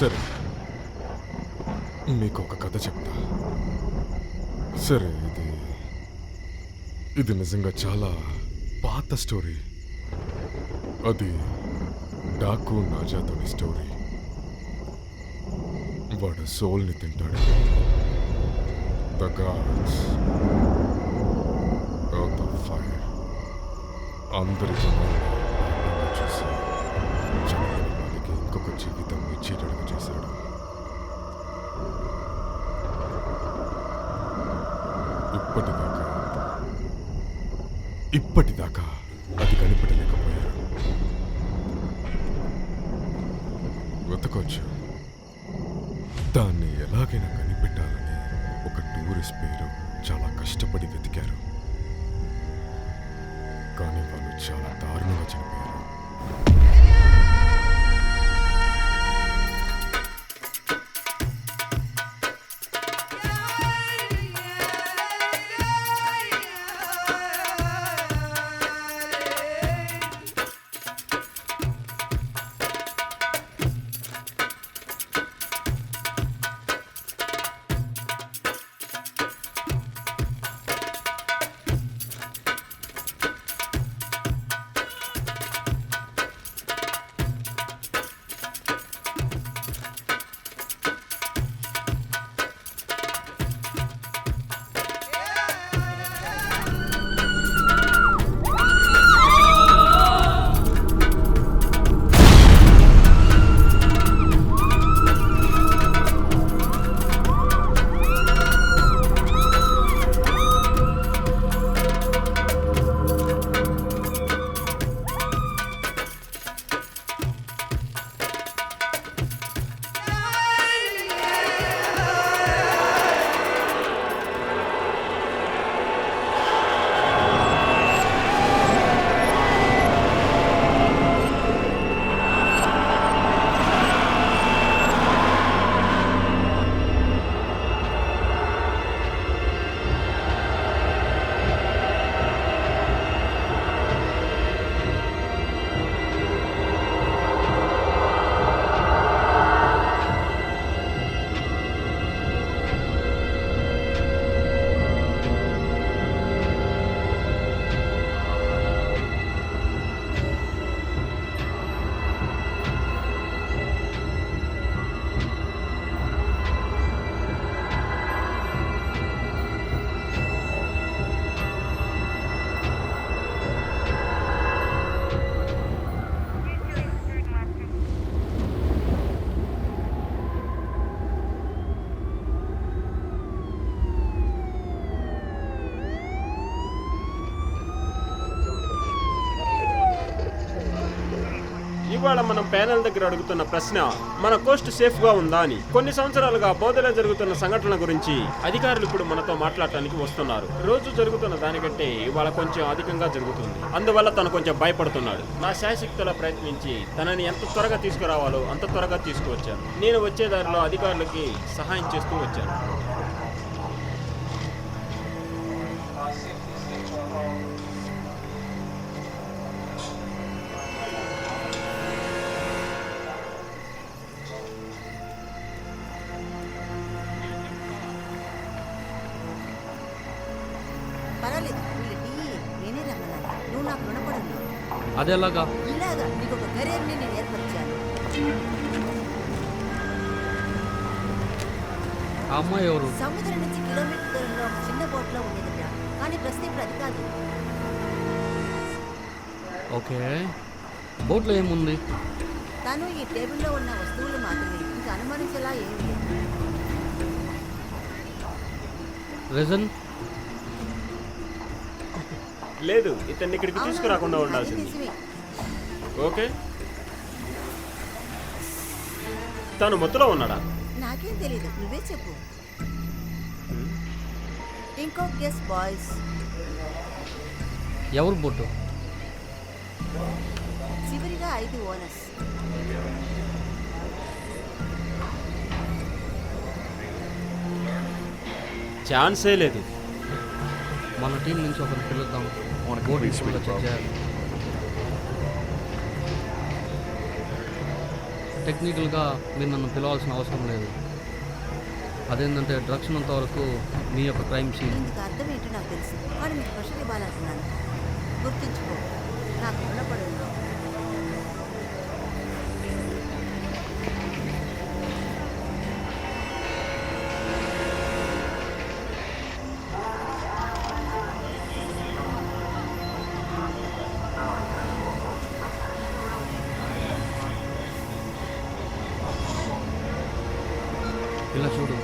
సరే, మీకు ఒక కథ చెప్తా. సరే, ఇది నిజంగా చాలా పాత స్టోరీ. అది డాకు నాజాతోని స్టోరీ. వాడు సోల్ని తింటాడు. The God's of the fire అందరి జనాన్ని చూసి చనిపోయిన వాడికి ఇంకొక జీవితం ఇచ్చేటట్టుగా చేశాడు. ఇప్పటిదాకా అది కనిపెట్టలేకపోయారు. వెతకొచ్చు. దాన్ని ఎలాగైనా కనిపెట్టాలని ఒక టూరిస్ట్ పేరు చాలా కష్టపడి వెతికారు. కానీ వాళ్ళు చాలా దారుణంగా చనిపోయారు. ఇవాళ మనం ప్యానెల్ దగ్గర అడుగుతున్న ప్రశ్న, మన కోస్ట్ సేఫ్ గా ఉందా అని. కొన్ని సంవత్సరాలుగా బోధలో జరుగుతున్న సంఘటనల గురించి అధికారులు ఇప్పుడు మనతో మాట్లాడటానికి వస్తున్నారు. రోజు జరుగుతున్న దానికంటే ఇవాళ కొంచెం అధికంగా జరుగుతుంది. అందువల్ల తను కొంచెం భయపడుతున్నాడు. నా శాయశక్తులా ప్రయత్నించి తనని ఎంత త్వరగా తీసుకురావాలో అంత త్వరగా తీసుకువచ్చాను. నేను వచ్చే దారిలో అధికారులకి సహాయం చేస్తూ వచ్చాను. అదేలాగా ఇలాగా నీకు ఒక కెరీర్ని నేను ఏర్పరిచాను. ఆ అమ్మాయి ఎవరు? సముద్రం నుంచి కిలోమీటర్ దూరంలో ఒక చిన్న బోట్లో ఉండేదిట. కానీ ప్రస్తుతం ఇప్పుడు అది కాదు. ఓకే, బోట్లో ఏముంది? తను ఈ టేబుల్లో ఉన్న వస్తువులు మాత్రమే, ఇంకా అనుమానించేలా ఏమీ లేదు. రీజన్ లేదు, ఇతన్ని ఇక్కడికి తీసుకురాకుండా ఉండాల్సింది. ఓకే, తను మొత్తులో ఉన్నాడా? నాకేం తెలీదు, నువ్వే చెప్పు. ఇంకో గెస్ బాయ్స్. ఎవరు బోటు? చివరిగా 5 ఓనర్స్. ఛాన్సే లేదు. మన టీం నుంచి ఒకరిని పిలుద్దాం. బోట్ చెక్ చేయాలి. టెక్నికల్గా మీరు నన్ను పిలవాల్సిన అవసరం లేదు. అదేంటంటే డ్రగ్స్ ఉన్నంత వరకు మీ యొక్క క్రైమ్ సీన్. ఇందుకు అర్థం ఏంటో నాకు తెలుసు. వాడు నీకు క్వశ్చన్ ఇవ్వాలంటున్నాను. గుర్తుంచుకో, నాకు రుణపడి ఉన్నావు. ఇలా చూడు,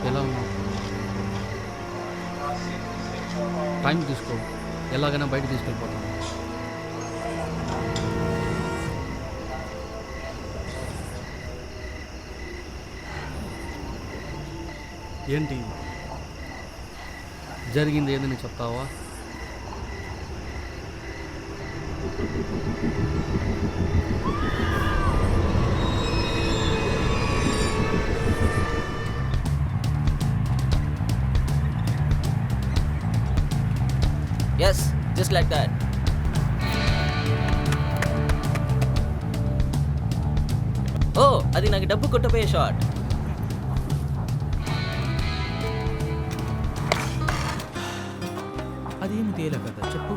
ఎలా ఉన్నావు? టైం తీసుకో, ఎలాగైనా బయట తీసుకెళ్ళిపోతాను. ఏంటి జరిగింది ఏదని చెప్తావా? Yes, just like that. ఓ, అది నాకు డబ్బు కొట్టపోయే షాట్. అదేమి తేలే కదా చెప్పు.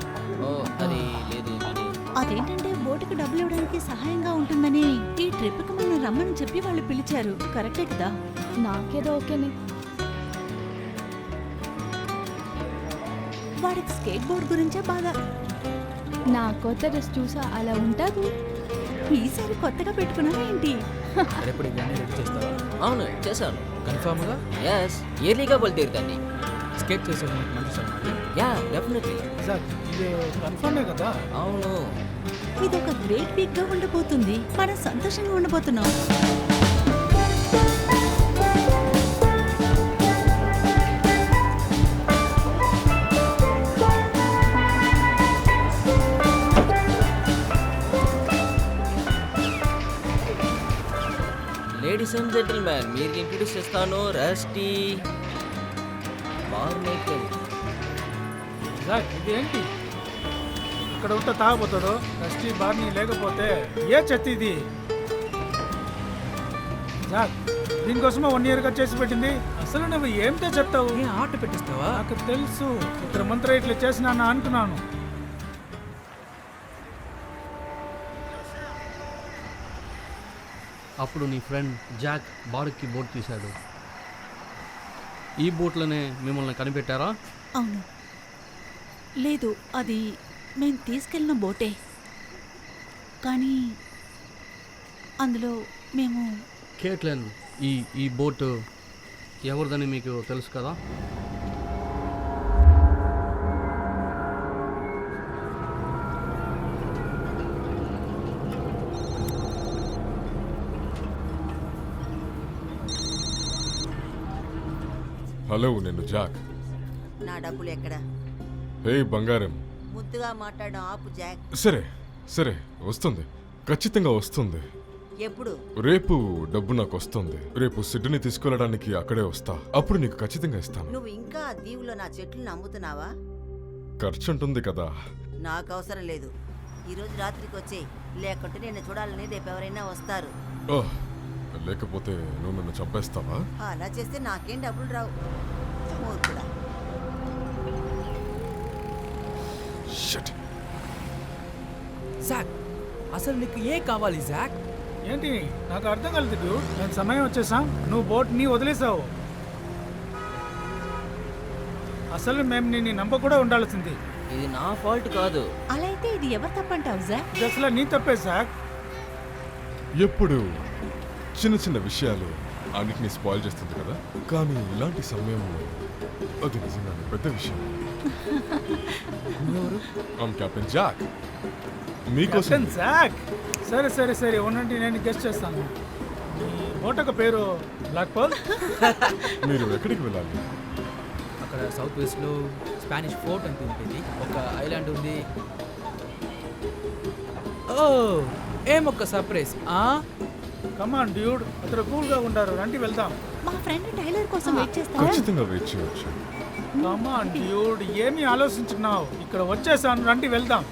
ఓ, అది లేదు కానీ అదేంటంటే బోటుకి డబ్బులు ఇవ్వడానికి సహాయంగా ఉంటుందని ఈ ట్రిప్కి మనం రమ్మని చెప్పి వాళ్ళు పిలిచారు. కరెక్టే కదా? నాకేదో ఓకేనే. వాడికి స్కేట్ బోర్డ్ గురించే బాగా. నా కొత్త డ్రెస్ చూసా అలా ఉంటారు. ఈసారి కొత్తగా పెట్టుకున్నావా ఏంటి? రేపటి ఇవన్నీ రెడీ చేస్తావా? అవును చేశాను. కన్ఫామ్గా ఎస్, ఇయర్లీగా బలి తీరుతాన్ని. స్కేట్ చేసే మంచి సమాధి. Yeah, definitely. సార్ ఇది కన్ఫర్మే కదా? అవును. ఇది ఒక గ్రేట్ వీక్ గా ఉండబోతుంది. మనం సంతోషంగా ఉండబోతున్నాం. లేడీస్ అండ్ జెంటిల్మెన్, మీరు ఇంట్రడ్యూస్ చేస్తాను రస్టీ బార్నేకల్. సార్ ఇది ఏంటి? ఇక్కడ ఉంటే తాగబోతాడు. రస్టీ బార్ని లేకపోతే ఏ చెత్త ఇది? సార్ దీనికోసమే 1 yearగా చేసి పెట్టింది. అసలు నువ్వు ఏమిటో చెప్తావు? ఏ ఆట పెట్టిస్తావా? నాకు తెలుసు. ఇతర మంత్ర ఇట్లా చేసినాను అనుకున్నాను. అప్పుడు నీ ఫ్రెండ్ జాక్ బాడుకి బోట్ తీశాడు. ఈ బోట్లోనే మిమ్మల్ని కనిపెట్టారా? అవును. లేదు, అది మేము తీసుకెళ్ళిన బోటే. కానీ అందులో మేము కేట్లెన్, ఈ బోట్ ఎవరిదని మీకు తెలుసు కదా? హలో, నేను జాక్. నా డబ్బులు ఎక్కడ? హే బంగారం. ముద్దుగా మాట్లాడడం ఆపు జాక్. సరే సరే, వస్తుంది, ఖచ్చితంగా వస్తుంది. ఎప్పుడు? రేపు డబ్బు నాకు వస్తుంది. రేపు సిడ్నీ తీసుకెళ్ళడానికి అక్కడే వస్తా. అప్పుడు నీకు ఖచ్చితంగా ఇస్తాను. నువ్వు ఇంకా ఆ దీవులో నా చెట్లను అమ్ముతున్నావా? ఖర్చు ఉంటుంది కదా. నాకు అవసరం లేదు. ఈరోజు రాత్రికి వచ్చే, లేకుంటే నేను చూడాలని రేపు ఎవరైనా వస్తారు. ఓహ్, లేకపోతే నువ్వు నన్ను చంపేస్తావా? అలా చేస్తే నాకేం డబ్బులు రావు. మూర్ఖుడా. షట్. జాక్, అసలు నీకు ఏ కావాలి జాక్? ఏంటి నాకు అర్థం కలదు. నేను సమయం వచ్చేసాం, నువ్వు బోట్ని వదిలేసావు. అసలు మేము నిన్ను నమ్మకూడా ఉండాల్సింది. ఇది నా ఫాల్ట్ కాదు. అలా అయితే ఇది ఎవరు తప్పంటావు జాక్? ఇది అసలు నీ తప్పే సార్. ఎప్పుడు చిన్న చిన్న విషయాలు అన్నిటినీ స్పాయిల్ చేస్తుంది కదా. కానీ ఇలాంటి సమయంలో అది నిజంగానే పెద్ద విషయం. నువ్వెవరు? I'm captain Jack. మీకోసం కెప్టెన్ జాక్. సరే సరే సరే, ఉండండి, నేను గెస్ట్ చేస్తాను. ఈ బోటకు పేరు బ్లాక్ పర్ల్. మీరు ఎక్కడికి వెళ్ళాలి? అక్కడ సౌత్ వెస్ట్లో స్పానిష్ ఫోర్ట్ అంటూ ఉంటుంది. ఒక ఐలాండ్ ఉంది. ఓ, ఏమొక్క సర్ప్రైజ్. కమాన్ డ్యూడ్, అతను కూల్గా ఉంటారు. రండి వెళ్దాం. మా ఫ్రెండ్ టైలర్ కోసం వెయిట్ చేస్తావా? ఖచ్చితంగా వెయిట్ చేయవచ్చు. కమాన్ డ్యూడ్, ఏమీ ఆలోచించున్నావు? ఇక్కడ వచ్చేసాను, రండి వెళ్దాం.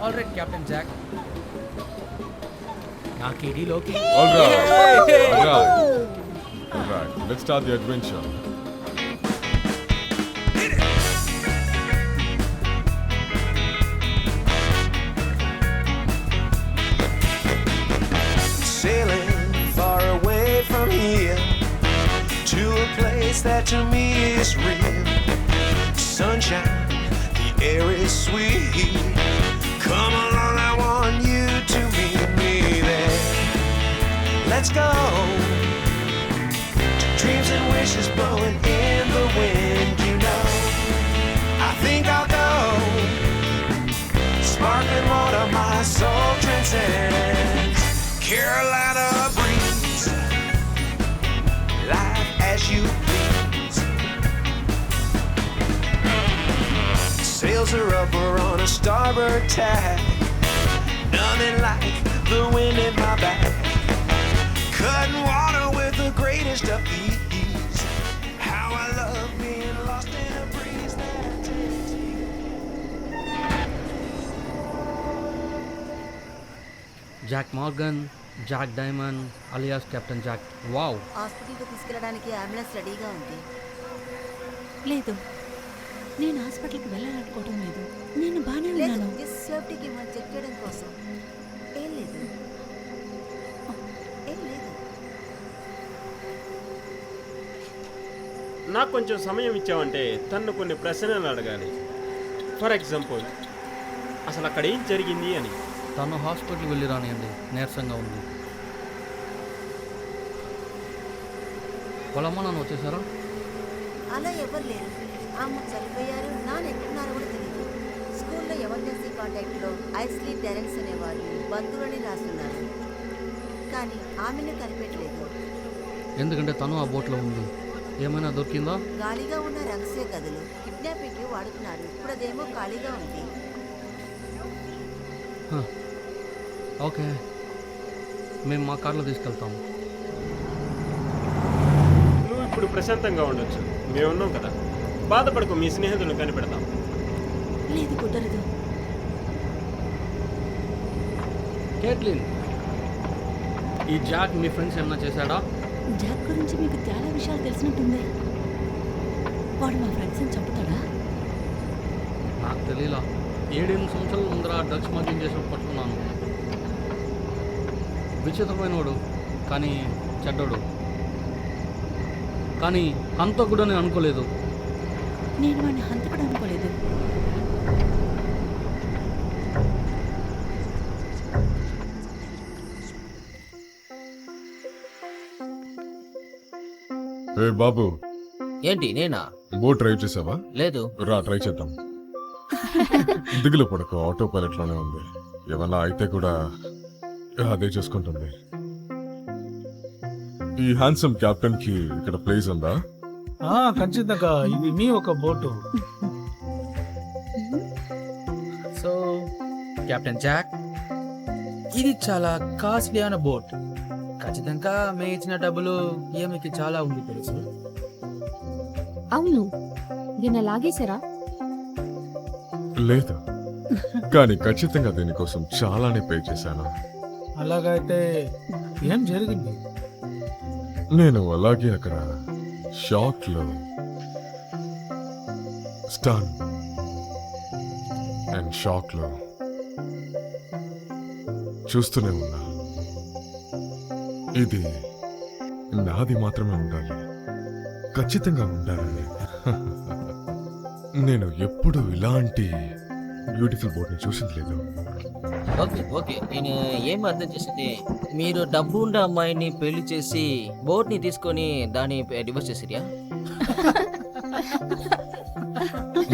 All right captain Jack. నాకు ఈ deal okay. All right. Let's start the adventure. Sailing far away from here to a place that to me is real. Sunshine, the air is sweet. Come along, I want you to meet me there. Let's go. Dreams and wishes blowing in the wind, you know. I think I'll go. Sparkling water, my soul transcends. Carolina breeze, life as you please. Sails are up, we're on a starboard tack. Nothing like the wind in my back. Cutting water with the greatest of ease. How I love being lost in a breeze that takes me. Jack Morgan, Jack Diamond alias captain Jack. Wow. హాస్పిటల్కి తీసుకెళ్ళడానికి ambulance రెడీగా ఉంది. లేదు, నేను హాస్పిటల్కి వెళ్ళాలనుకోవడం లేదు. నేను బాగానే లేదు, ఉన్నాను. జస్ట్ సేఫ్టీకి మనం చెక్ చేయడం కోసం. ఏం లేదు, ఏం లేదు. నాకు కొంచెం సమయం ఇచ్చావంటే తను కొన్ని ప్రశ్నలు అడగాలి. ఫర్ ఎగ్జాంపుల్, అసలు అక్కడ ఏం జరిగింది అని. తను హాస్పిటల్కి వెళ్ళి రానియండి, నీరసంగా ఉంది. వాళ్ళ అమ్మ నాన్న వచ్చేసారా? అలా ఎవరు లేరు. అమ్మ చనిపోయారు, నాన్న ఎక్కడున్నారో కూడా తెలియదు. స్కూల్లో ఎమర్జెన్సీ కాంటాక్ట్లో ఐస్లీ డైరెక్ట్స్ అనేవాళ్ళు బంధువులని రాస్తున్నారు, కానీ ఆమెను కనిపెట్టలేదు. ఎందుకంటే తను ఆ బోట్లో ఉంది. ఏమైనా దొరికిందా? ఖాళీగా ఉన్న రహస్య గదులు కిడ్నాపింగ్కి వాడుతున్నారు. ఇప్పుడు అదేమో ఖాళీగా ఉంది. ఓకే, మేము మా కార్లో తీసుకెళ్తాము. నువ్వు ఇప్పుడు ప్రశాంతంగా ఉండొచ్చు, మేమున్నాం కదా. బాధపడకు, మీ స్నేహితులను కనిపెడతాం. లేదు, కుదరదు. కేట్లిన్, ఈ జాక్ మీ ఫ్రెండ్స్ ఏమైనా చేశాడా? జాక్ గురించి మీకు చాలా విషయాలు తెలిసినట్టుంది. వాడు మా ఫ్రెండ్స్ని చంపుతాడా? నాకు తెలియలా. 7 సంవత్సరాల ముందర డ్రగ్స్ స్మగ్లింగ్ చేసిన పట్టుకున్నాను. విచిత్రమైనవాడు, కానీ చెడ్డోడు. కానీ హంతకుడు అని అనుకోలేదు. నేను వాడిని హంతకుడు అనుకోలేదు. ఏ బాబు, ఏంటి నేనా? బోట్ ట్రై చేసావా? లేదు. రా, ట్రై చేద్దాం. దిగులు పడకు, ఆటో పైలట్ లోనే ఉంది. ఏమన్నా అయితే కూడా అదే చూసుకుంటుంది. ఈ హ్యాండ్సమ్ కెప్టెన్ కి ఇక్కడ ప్లేస్ ఉందా? ఖచ్చితంగా ఇది మీ ఒక బోటు. సో కెప్టెన్ జాక్, ఇది చాలా కాస్ట్లీ అయిన బోట్. ఖచ్చితంగా మే ఇచ్చిన డబ్బులు ఏమికి చాలా ఉంది తెలుసు. అవును, దీన్ని లాగేశారా? లేదు, కానీ ఖచ్చితంగా దీనికోసం చాలానే పే చేశాను. అలాగైతే ఏం జరిగింది? నేను అలాగే అక్కడ షాక్ లో స్టన్ అండ్ షాక్ లో చూస్తూనే ఉన్నా. ఇది నాది మాత్రమే ఉండాలి, ఖచ్చితంగా ఉండాలని. నేను ఎప్పుడు ఇలాంటి బ్యూటిఫుల్ బోట్ ని చూసింది లేదు. ఓకే ఓకే, నేను ఏం అర్థం చేసింది, మీరు డబ్బు ఉన్న అమ్మాయిని పెళ్లి చేసి బోట్ని తీసుకొని దాన్ని డివోర్స్ చేసిరియా?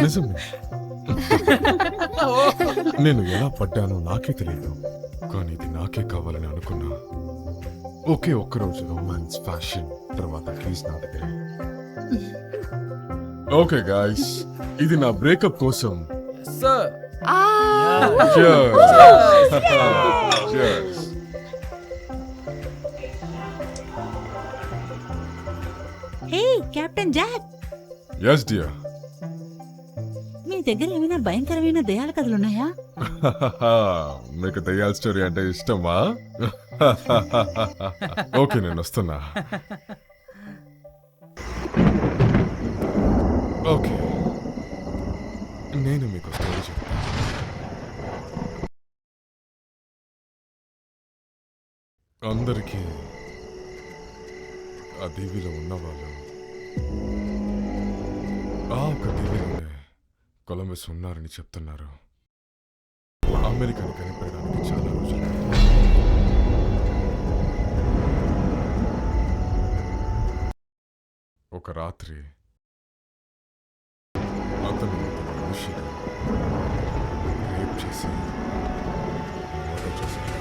నిజమే. నేను ఎలా పడ్డానో నాకే తెలియదు, కానీ ఇది నాకే కావాలని అనుకున్నా. ఒకే ఒక్కరోజు రొమాన్స్, ఫ్యాషన్, తర్వాత కీస్ నా దగ్గర. ఓకే గాయ్స్, ఇది నా బ్రేకప్ కోసం. Sir Cheers. Cheers. హే కెప్టెన్ జాక్, Yes dear. మీ దగ్గర ఏమైనా భయంకరమైన దయాల కథలున్నాయా? మీకు దయ్యాల స్టోరీ అంటే ఇష్టమా? ఓకే, నేను వస్తున్నా. ఓకే, నేను మీకు స్టోరీ చెప్తాను. అందరికీ ఆ దీవిలో ఉన్నవాళ్ళు ఆ ఒక దీవిలోనే కొలంబస్ ఉన్నారని చెప్తున్నారు. అమెరికాని కనిపెట్టడానికి చాలా రోజులు. ఒక రాత్రి అతను తన మనిషిని రేప్ చేసి మర్డర్ చేశాడు.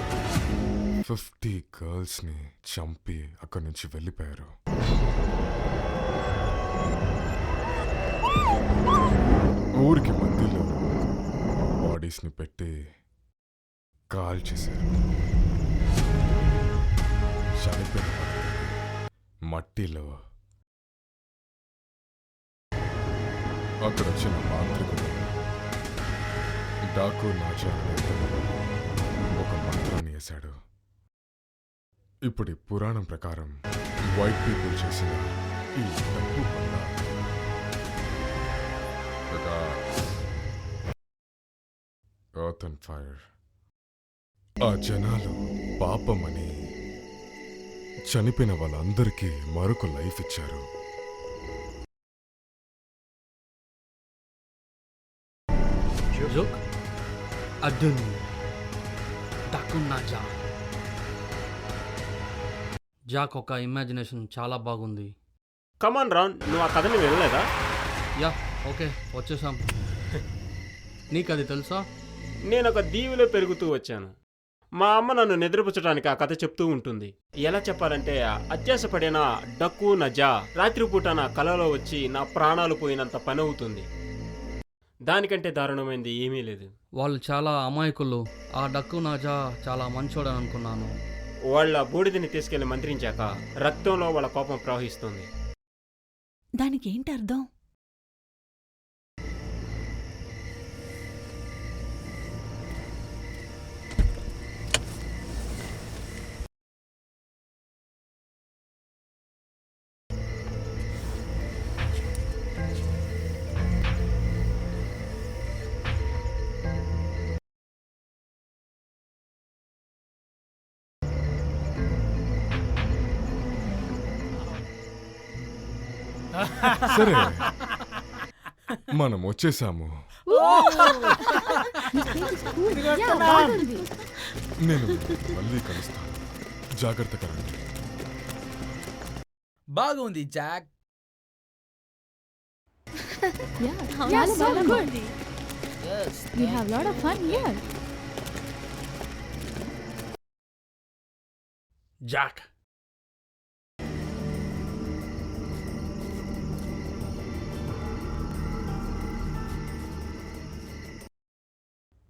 50 గర్ల్స్ని చంపి అక్కడి నుంచి వెళ్ళిపోయారు. ఊరికి మధ్యలో బాడీస్ని పెట్టి కాల్ చేశారు. చనిపోయిన మట్టిలో అక్కడ వచ్చిన మాంత్రికుడు డాకు నాజా ఒక మంత్రాన్ని వేశాడు. ఇప్పుడు ఈ పురాణం ప్రకారం వైట్ పీపుల్ చేసిన ఈ డబ్బు వల్ల ఎర్త్ అండ్ ఫైర్ ఆ జనాలు పాపమని చనిపోయిన వాళ్ళందరికీ మరొక లైఫ్ ఇచ్చారు. జోక్ అర్జున్ డకున్నాజా. జాక్ ఒక ఇమాజినేషన్ చాలా బాగుంది. కమాన్ రాన్, నువ్వు ఆ కథని వెళ్ళలేదా? యా ఓకే, వచ్చేసాం. నీకు అది తెలుసా? నేను ఒక దీవిలో పెరుగుతూ వచ్చాను. మా అమ్మ నన్ను నిద్రపుచ్చడానికి ఆ కథ చెప్తూ ఉంటుంది. ఎలా చెప్పాలంటే, అత్యాసపడిన డక్కు నజా రాత్రిపూట నా కలలో వచ్చి నా ప్రాణాలు పోయినంత పని అవుతుంది. దానికంటే దారుణమైంది ఏమీ లేదు. వాళ్ళు చాలా అమాయకులు. ఆ డక్కు నాజా చాలా మంచోడని అనుకున్నాను. వాళ్ళ బూడిదని తీసుకెళ్లి మంత్రించాక రక్తంలో వాళ్ళ కోపం ప్రవహిస్తుంది. దానికి ఏంటి అర్థం? సరే, మనం వచ్చేసాము. నేను మళ్ళీ కలుస్తాను. జాగ్రత్తగా రండి. బాగుంది Jack. Yeah, so good. We have a lot of fun here. Jack,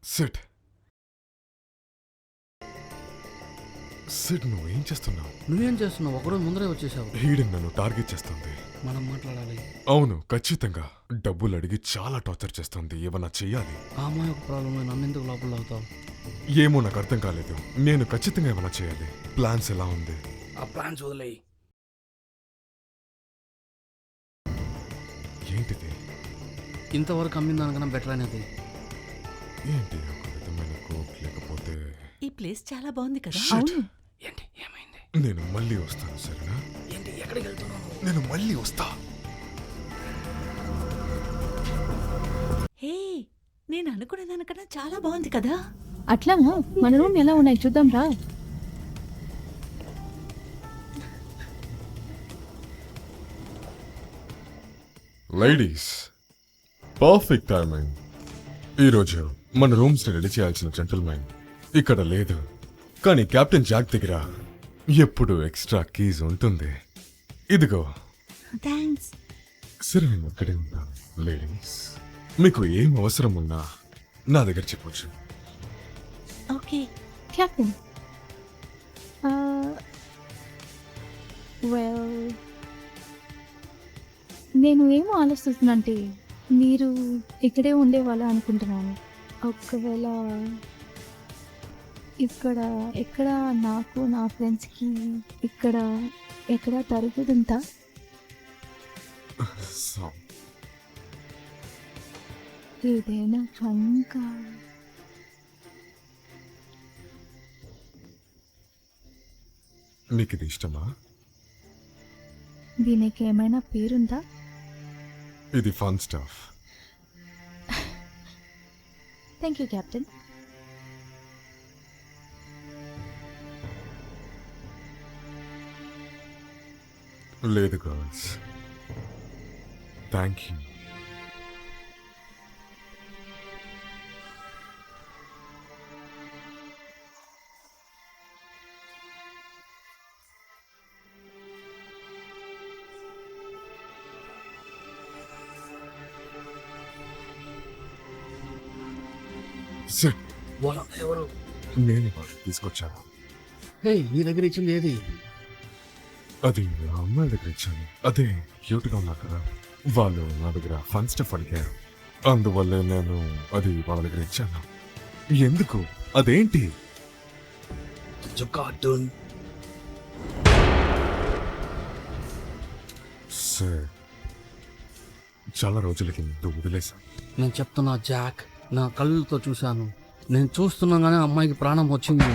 SIT. SIT, నువ్వేం చేస్తున్నావు? నువ్వేం చేస్తున్నావు? ఒకరోజు ముందరే వచ్చేసావు. హీడెన్ నన్ను టార్గెట్ చేస్తుంది. మనం మాట్లాడాలి. అవును, ఖచ్చితంగా. డబ్బులు అడిగి చాలా టార్చర్ చేస్తుంది. ఏమన్నా చెయ్యాలి. ఆ అమ్మాయి ఒక ప్రాబ్లం, నన్ను ఎందుకు లోపల అవుతావు? ఏమో నాకు అర్థం కాలేదు. నేను ఖచ్చితంగా ఏమన్నా చేయాలి. ప్లాన్స్ ఎలా ఉంది? ఆ ప్లాన్స్ వదిలేయి. ఏంటిది? ఇంతవరకు అమ్మిన దానికన్నా బెటర్ అనేది. ఏంటి? ఒక విధమైన కోక్ లేకపోతే ఈ ప్లేస్ చాలా బాగుంది కదా. Shit. ఏంటి ఏమైంది? నేను మళ్ళీ వస్తాను, సరేనా? ఏంటి ఎక్కడికి వెళ్తున్నావు? నేను మళ్ళీ వస్తా. హే, నేను అనుకునే దానికన్నా చాలా బాగుంది కదా. అట్లామా? మన రూమ్ ఎలా ఉన్నాయి చూద్దాం రా. Ladies, perfect timing. ఈరోజు మన రూమ్స్ ని రెడీ చేయాల్సిన జెంటల్మెన్ ఇక్కడ లేదు, కానీ కెప్టెన్ జాక్ దగ్గర ఎప్పుడు ఎక్స్ట్రా కీస్ ఉంటుంది. ఇదిగో. థ్యాంక్స్. సరే, నేను అక్కడే ఉన్నాను. లేడీస్, మీకు ఏం అవసరం ఉన్నా నా దగ్గర చెప్పొచ్చు. ఓకే. కెప్టెన్, వెల్, నేను ఏమో ఆలోచిస్తున్నానంటే మీరు ఇక్కడే ఉండేవాళ్ళు అనుకుంటున్నాను. ఒకవేళ ఇక్కడ ఎక్కడ నాకు నా ఫ్రెండ్స్కి ఇక్కడ ఎక్కడ తరుగుతుందా? సో ఏదైనా ఫన్గా మీకు ఇది ఇష్టమా? దీనికి ఏమైనా పేరుందా? ఇది fun stuff. Thank you captain. లేదు గర్ల్స్, థ్యాంక్ యూ. సార్, ఎవరు? నేను వాళ్ళని తీసుకొచ్చాను. నీ దగ్గర ఇచ్చింది ఏది? అది ఆ అమ్మాయి దగ్గర ఇచ్చాను. అదే క్యూట్గా ఉన్నారు కదా, వాళ్ళు నా దగ్గర ఫన్ స్టఫ్ అడిగారు. అందువల్లే నేను అది వాళ్ళ దగ్గర ఇచ్చాను. ఎందుకు? అదేంటి? కార్టూన్. సార్, చాలా రోజులకి ముందు వదిలేశాను. నేను చెప్తున్నా జాక్, నా కళ్ళతో చూశాను. నేను చూస్తున్నాగానే అమ్మాయికి ప్రాణం వచ్చింది.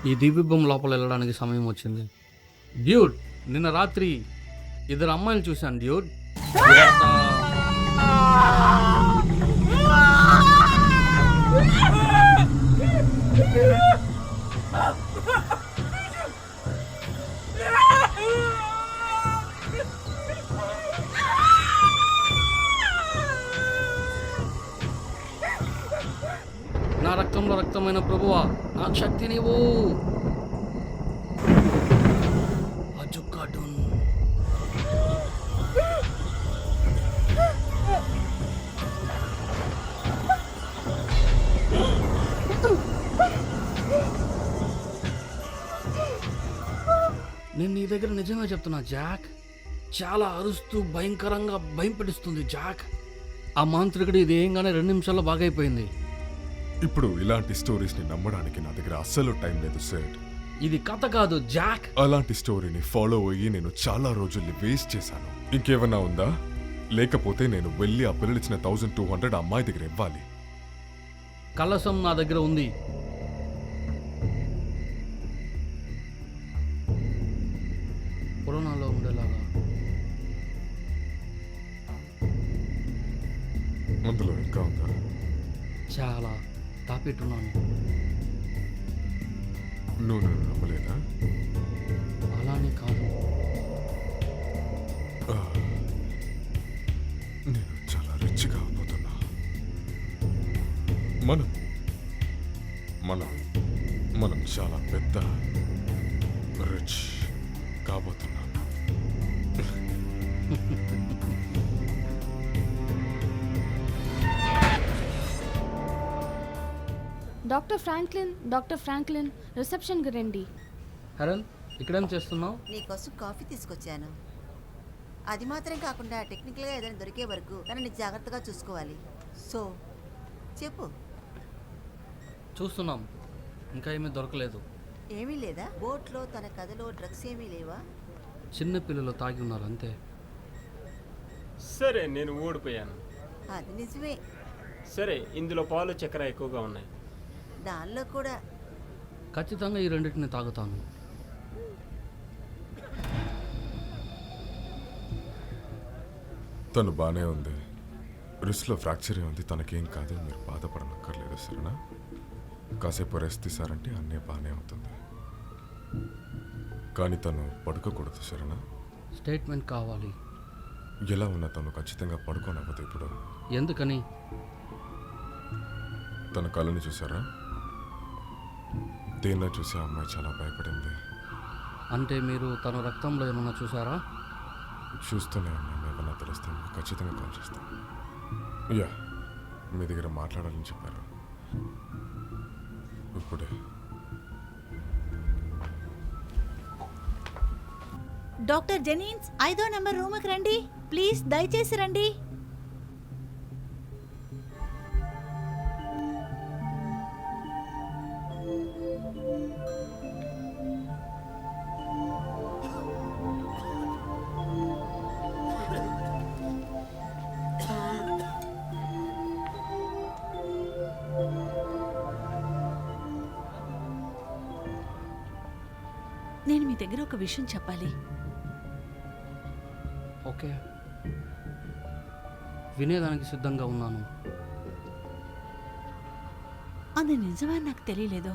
ఈ దివ్యబొమ్మ లోపల వెళ్ళడానికి సమయం వచ్చింది. డ్యూడ్, నిన్న రాత్రి 2 అమ్మాయిలు చూశాను డ్యూడ్. నా రక్తంలో రక్తమైన ప్రభువా, నాకు శక్తి నీవు. కార్టూన్. నేను నీ దగ్గర నిజంగా చెప్తున్నా జాక్, చాలా అరుస్తూ భయంకరంగా భయం పెట్టిస్తుంది జాక్. ఆ మాంత్రికుడు ఇది ఏంగానే 2 నిమిషాల్లో బాగైపోయింది. ఇప్పుడు ఇలాంటి స్టోరీస్ ని నమ్మడానికి నా దగ్గర అస్సలు టైం లేదు సార్. ఇది కథ కాదు జాక్. అలాంటి స్టోరీని ఫాలో అయ్యి నేను చాలా రోజుల్ని వేస్ట్ చేశాను. ఇంకేమన్నా ఉందా? లేకపోతే నేను వెళ్ళి ఆ పిల్లలిచ్చిన 1200 అమ్మాయి దగ్గర ఇవ్వాలి. కలసం నా దగ్గర ఉంది. పురాణాల్లో ఉండేలాగా. అందులో ఇంకా ఉందా? చాలా తాపెట్టున్నాను. నువ్వు నన్ను నమ్మలేదా? అలానే కాదు. నేను చాలా రిచ్గా అవబోతున్నా. మనం చాలా పెద్ద రిచ్ కాబోతున్నాం. డాక్టర్ ఫ్రాంక్లిన్ రిసెప్షన్కి రండి. హెరన్, ఇక్కడేం చేస్తున్నావు? నీకోసం కాఫీ తీసుకొచ్చాను. అది మాత్రం కాకుండా టెక్నికల్గా ఏదైనా దొరికే వరకు నన్ను జాగ్రత్తగా చూసుకోవాలి. సో చెప్పు. చూస్తున్నాం, ఇంకా ఏమీ దొరకలేదు. ఏమీ లేదా? బోట్లో తన కథలో డ్రగ్స్ ఏమీ లేవా? చిన్న పిల్లలు తాగి ఉన్నారు అంతే. సరే, నేను ఓడిపోయాను. అది నిజమే. సరే, ఇందులో పాలు చక్కెర ఎక్కువగా ఉన్నాయి. దానిలో కూడా. ఖచ్చితంగా ఈ రెండింటిని తాగుతాను. తను బానే ఉంది. రిస్ట్లో ఫ్రాక్చర్ ఉంది, తనకేం కాదు. మీరు బాధపడనక్కర్లేదు సరేనా? కాసేపు రెస్ట్ తీసారంటే అన్నీ బాగానే అవుతుంది. కానీ తను పడుకోకూడదు సరేనా? స్టేట్మెంట్ కావాలి. ఎలా ఉన్నా తను ఖచ్చితంగా పడుకోనవ్వదు ఇప్పుడు. ఎందుకని? తన కళ్ళని చూసారా? దేనిలో చూసి ఆ అమ్మాయి చాలా భయపడింది. అంటే మీరు తన రక్తంలో ఏమన్నా చూసారా? చూస్తూనే ఉన్నాను. ఏమన్నా తెలిస్తే మీకు ఖచ్చితంగా కాల్ చేస్తాను. యా, మీ దగ్గర మాట్లాడాలని చెప్పారు. ఇప్పుడే. డాక్టర్ జెనిన్స్ 5వ నెంబర్ రూమ్కి రండి ప్లీజ్ దయచేసి రండి. నేను మీ దగ్గర ఒక విషయం చెప్పాలి. ఓకే, వినేదానికి సిద్ధంగా ఉన్నాను. అది నిజమని నాకు తెలియలేదు.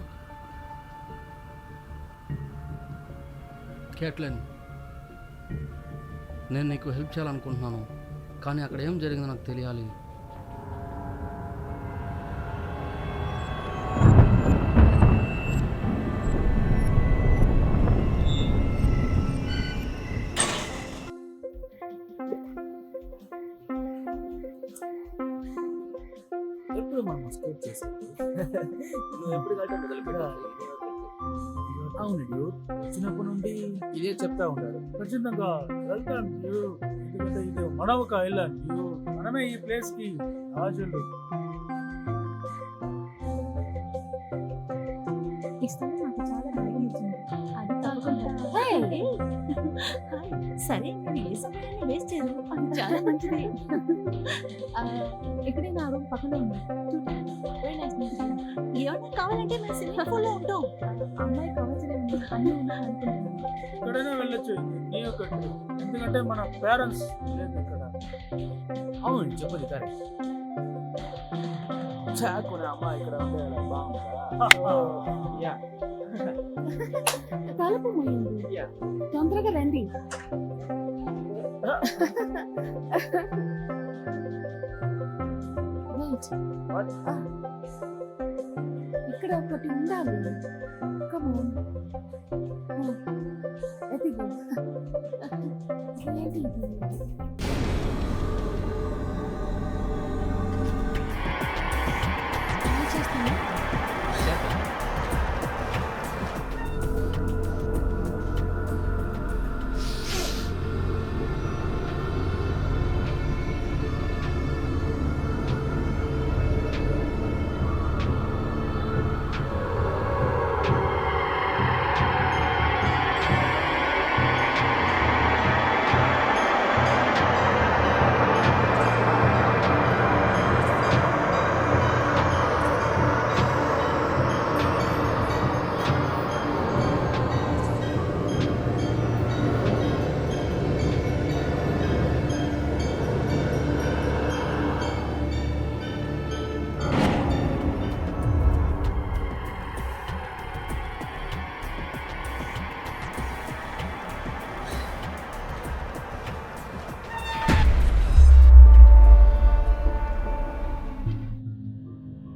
కేట్లైన్, నేను నీకు హెల్ప్ చేయాలనుకుంటున్నాను, కానీ అక్కడ ఏం జరిగిందో నాకు తెలియాలి. ఎప్పుడు మనం స్కేప్ చేసేది? నువ్వు ఎప్పుడు కంటే మొదలు పెట్టాలి. అవును డ్యూడ్, వచ్చినప్పటి నుండి ఇదే చెప్తా ఉంటారు. ఖచ్చితంగా వెళ్తాం డ్యూడ్. ఎందుకంటే ఇది మన ఒక ఐలాండ్ డ్యూడ్. మనమే ఈ ప్లేస్ కి రాజులు. ఇస్తుంది నాకు చాలా బాగా నచ్చింది. అది కాకుండా సరే, నేను ఏ సమయాన్ని వేస్ట్ చేయను. అది చాలా మంచిది. ఇక్కడే నా రూమ్ పక్కన ఉంది. Very nice. ఏమన్నా కావాలంటే మేము స్విమ్మింగ్ పూల్ లో ఉంటాం. అమ్మాయి కావాల్సిన అన్నీ ఉన్నాయి అనుకుంటున్నాను. ఎక్కడైనా వెళ్ళొచ్చు. నీ ఒకటి, ఎందుకంటే మన పేరెంట్స్ లేదు ఇక్కడ. అవును, చెప్పదు కరెక్ట్. చాకునే అమ్మ ఇక్కడ ఉంటే బాగుంటుందా? యా. తలుపు మూయండి. తొందరగా రండి. Wait. ఇక్కడ ఒకటి ఉండాలి. Come on. ఎదిగో. ఏంటి ఇది? ఏం చేస్తున్నా?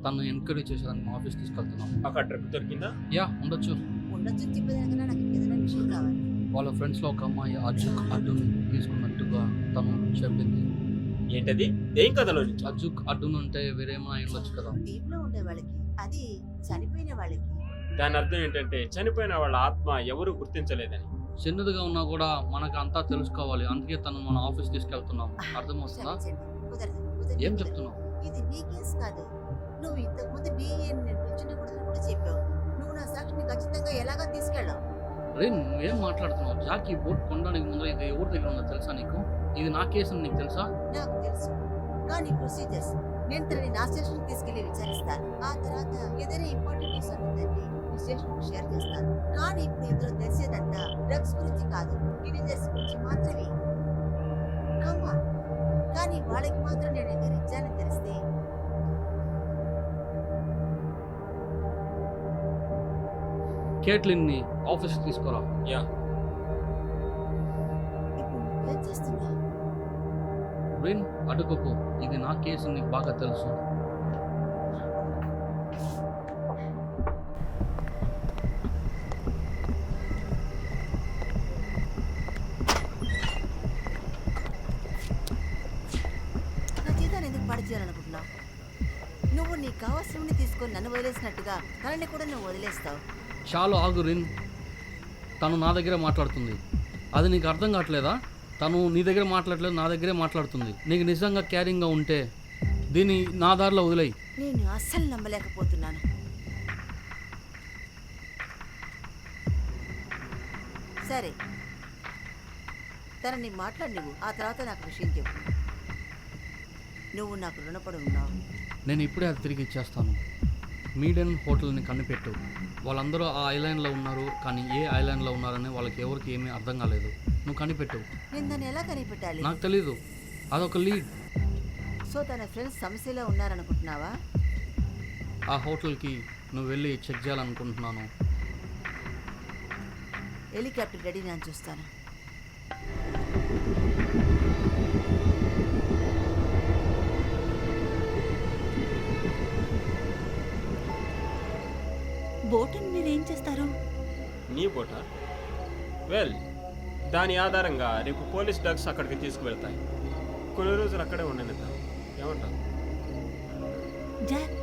తను ఎంకరేజ్ చేసేదాన్ని మా ఆఫీస్ తీసుకెళ్తున్నాం. అక్కడ డ్రగ్ దొరికిందా? యా, ఉండొచ్చు. ఉండొచ్చు చెప్పేదానికన్నా నాకు ఏదైనా విషయం కావాలి. వాళ్ళ ఫ్రెండ్స్లో ఒక అమ్మాయి అజుక్ అడ్డును తీసుకున్నట్టుగా తను చెప్పింది. ఏంటది? ఏం కథలో నుంచి? అజుక్ అడ్డును అంటే వేరేమైనా అయి ఉండొచ్చు కదా. దీప్ లో ఉండే వాళ్ళకి, అది చనిపోయిన వాళ్ళకి. దాని అర్థం ఏంటంటే చనిపోయిన వాళ్ళ ఆత్మ ఎవరు గుర్తించలేదని. చిన్నదిగా ఉన్నా కూడా మనకు అంతా తెలుసుకోవాలి, అందుకే తను మన ఆఫీస్ తీసుకెళ్తున్నాం. అర్థమవుతుందా? క్షమించండి. కుదరదు. ఏం చెప్తున్నావు? ఇది నీ కేసు కాదు. నువ్వు ఇంతకుముందు డిఎన్ఏ నేను పిలిచినప్పుడు కూడా చెప్పావు. నువ్వు నా సాక్షిని ఖచ్చితంగా ఎలాగా తీసుకెళ్ళావు? రే, నువ్వేం మాట్లాడుతున్నావు? జాక్ ఈ బోట్ కొనడానికి ముందు ఇది ఎవరి దగ్గర ఉందో తెలుసా నీకు? ఇది నా కేసు అని నీకు తెలుసా? నాకు తెలుసు, కానీ ప్రొసీజర్స్ నేను తనని నా స్టేషన్ తీసుకెళ్లి విచారిస్తాను. ఆ తర్వాత ఏదైనా ఇంపార్టెంట్ న్యూస్ అనుందండి మీ స్టేషన్ షేర్ చేస్తాను. కానీ ఇప్పుడు ఇందులో తెలిసేదంతా డ్రగ్స్ గురించి కాదు, టీనేజర్స్ గురించి మాత్రమే. కమాన్, కానీ వాళ్ళకి మాత్రం నేను ఎదురు ఇచ్చానని తెలిస్తే కేట్లిన్ ని ఆఫీస్ తీసుకురా. యా. ఇప్పుడు ఏం చేస్తున్నా? రిన్, అడుగుకు. ఇది నా కేసు, నీకు బాగా తెలుసు. నా జీతాన్ని ఎందుకు పాడు చేయాలనుకుంటున్నావు? నువ్వు నీకు కావాల్సిన తీసుకొని నన్ను వదిలేసినట్టుగా తనని కూడా నువ్వు వదిలేస్తావు. చాలు ఆగు రిన్, తను నా దగ్గర మాట్లాడుతుంది. అది నీకు అర్థం కావట్లేదా? తను నీ దగ్గర మాట్లాడలేదు, నా దగ్గరే మాట్లాడుతుంది. నీకు నిజంగా క్యారింగ్గా ఉంటే దీన్ని నా దారిలో వదిలేయి. నేను అస్సలు నమ్మలేకపోతున్నాను. సరే, తనని మాట్లాడి నువ్వు ఆ తర్వాత నాకు విషయం చెప్పు. నువ్వు నాకు రుణపడి ఉన్నావు. నేను ఇప్పుడే అది తిరిగి ఇచ్చేస్తాను. మీడియన్ హోటల్ని కనిపెట్టు. వాళ్ళందరూ ఆ ఐలాండ్లో ఉన్నారు, కానీ ఏ ఐలాండ్లో ఉన్నారని వాళ్ళకి ఎవరికి ఏమీ అర్థం కాలేదు. నువ్వు కనిపెట్టు. నేను దాన్ని ఎలా కనిపెట్టాలి? నాకు తెలీదు, అదొక లీడ్. సో తన ఫ్రెండ్స్ సమస్యలో ఉన్నారనుకుంటున్నావా? ఆ హోటల్కి నువ్వు వెళ్ళి చెక్ చేయాలనుకుంటున్నాను. హెలికాప్టర్ రెడీ, నేను చూస్తాను. బోటుని మీరేం చేస్తారు? నీ బోటా? వెల్, దాని ఆధారంగా రేపు పోలీస్ డాగ్స్ అక్కడికి తీసుకువెళ్తాయి. కొన్ని రోజులు అక్కడే ఉండనిద్దాం. ఏమంటావు? జాక్,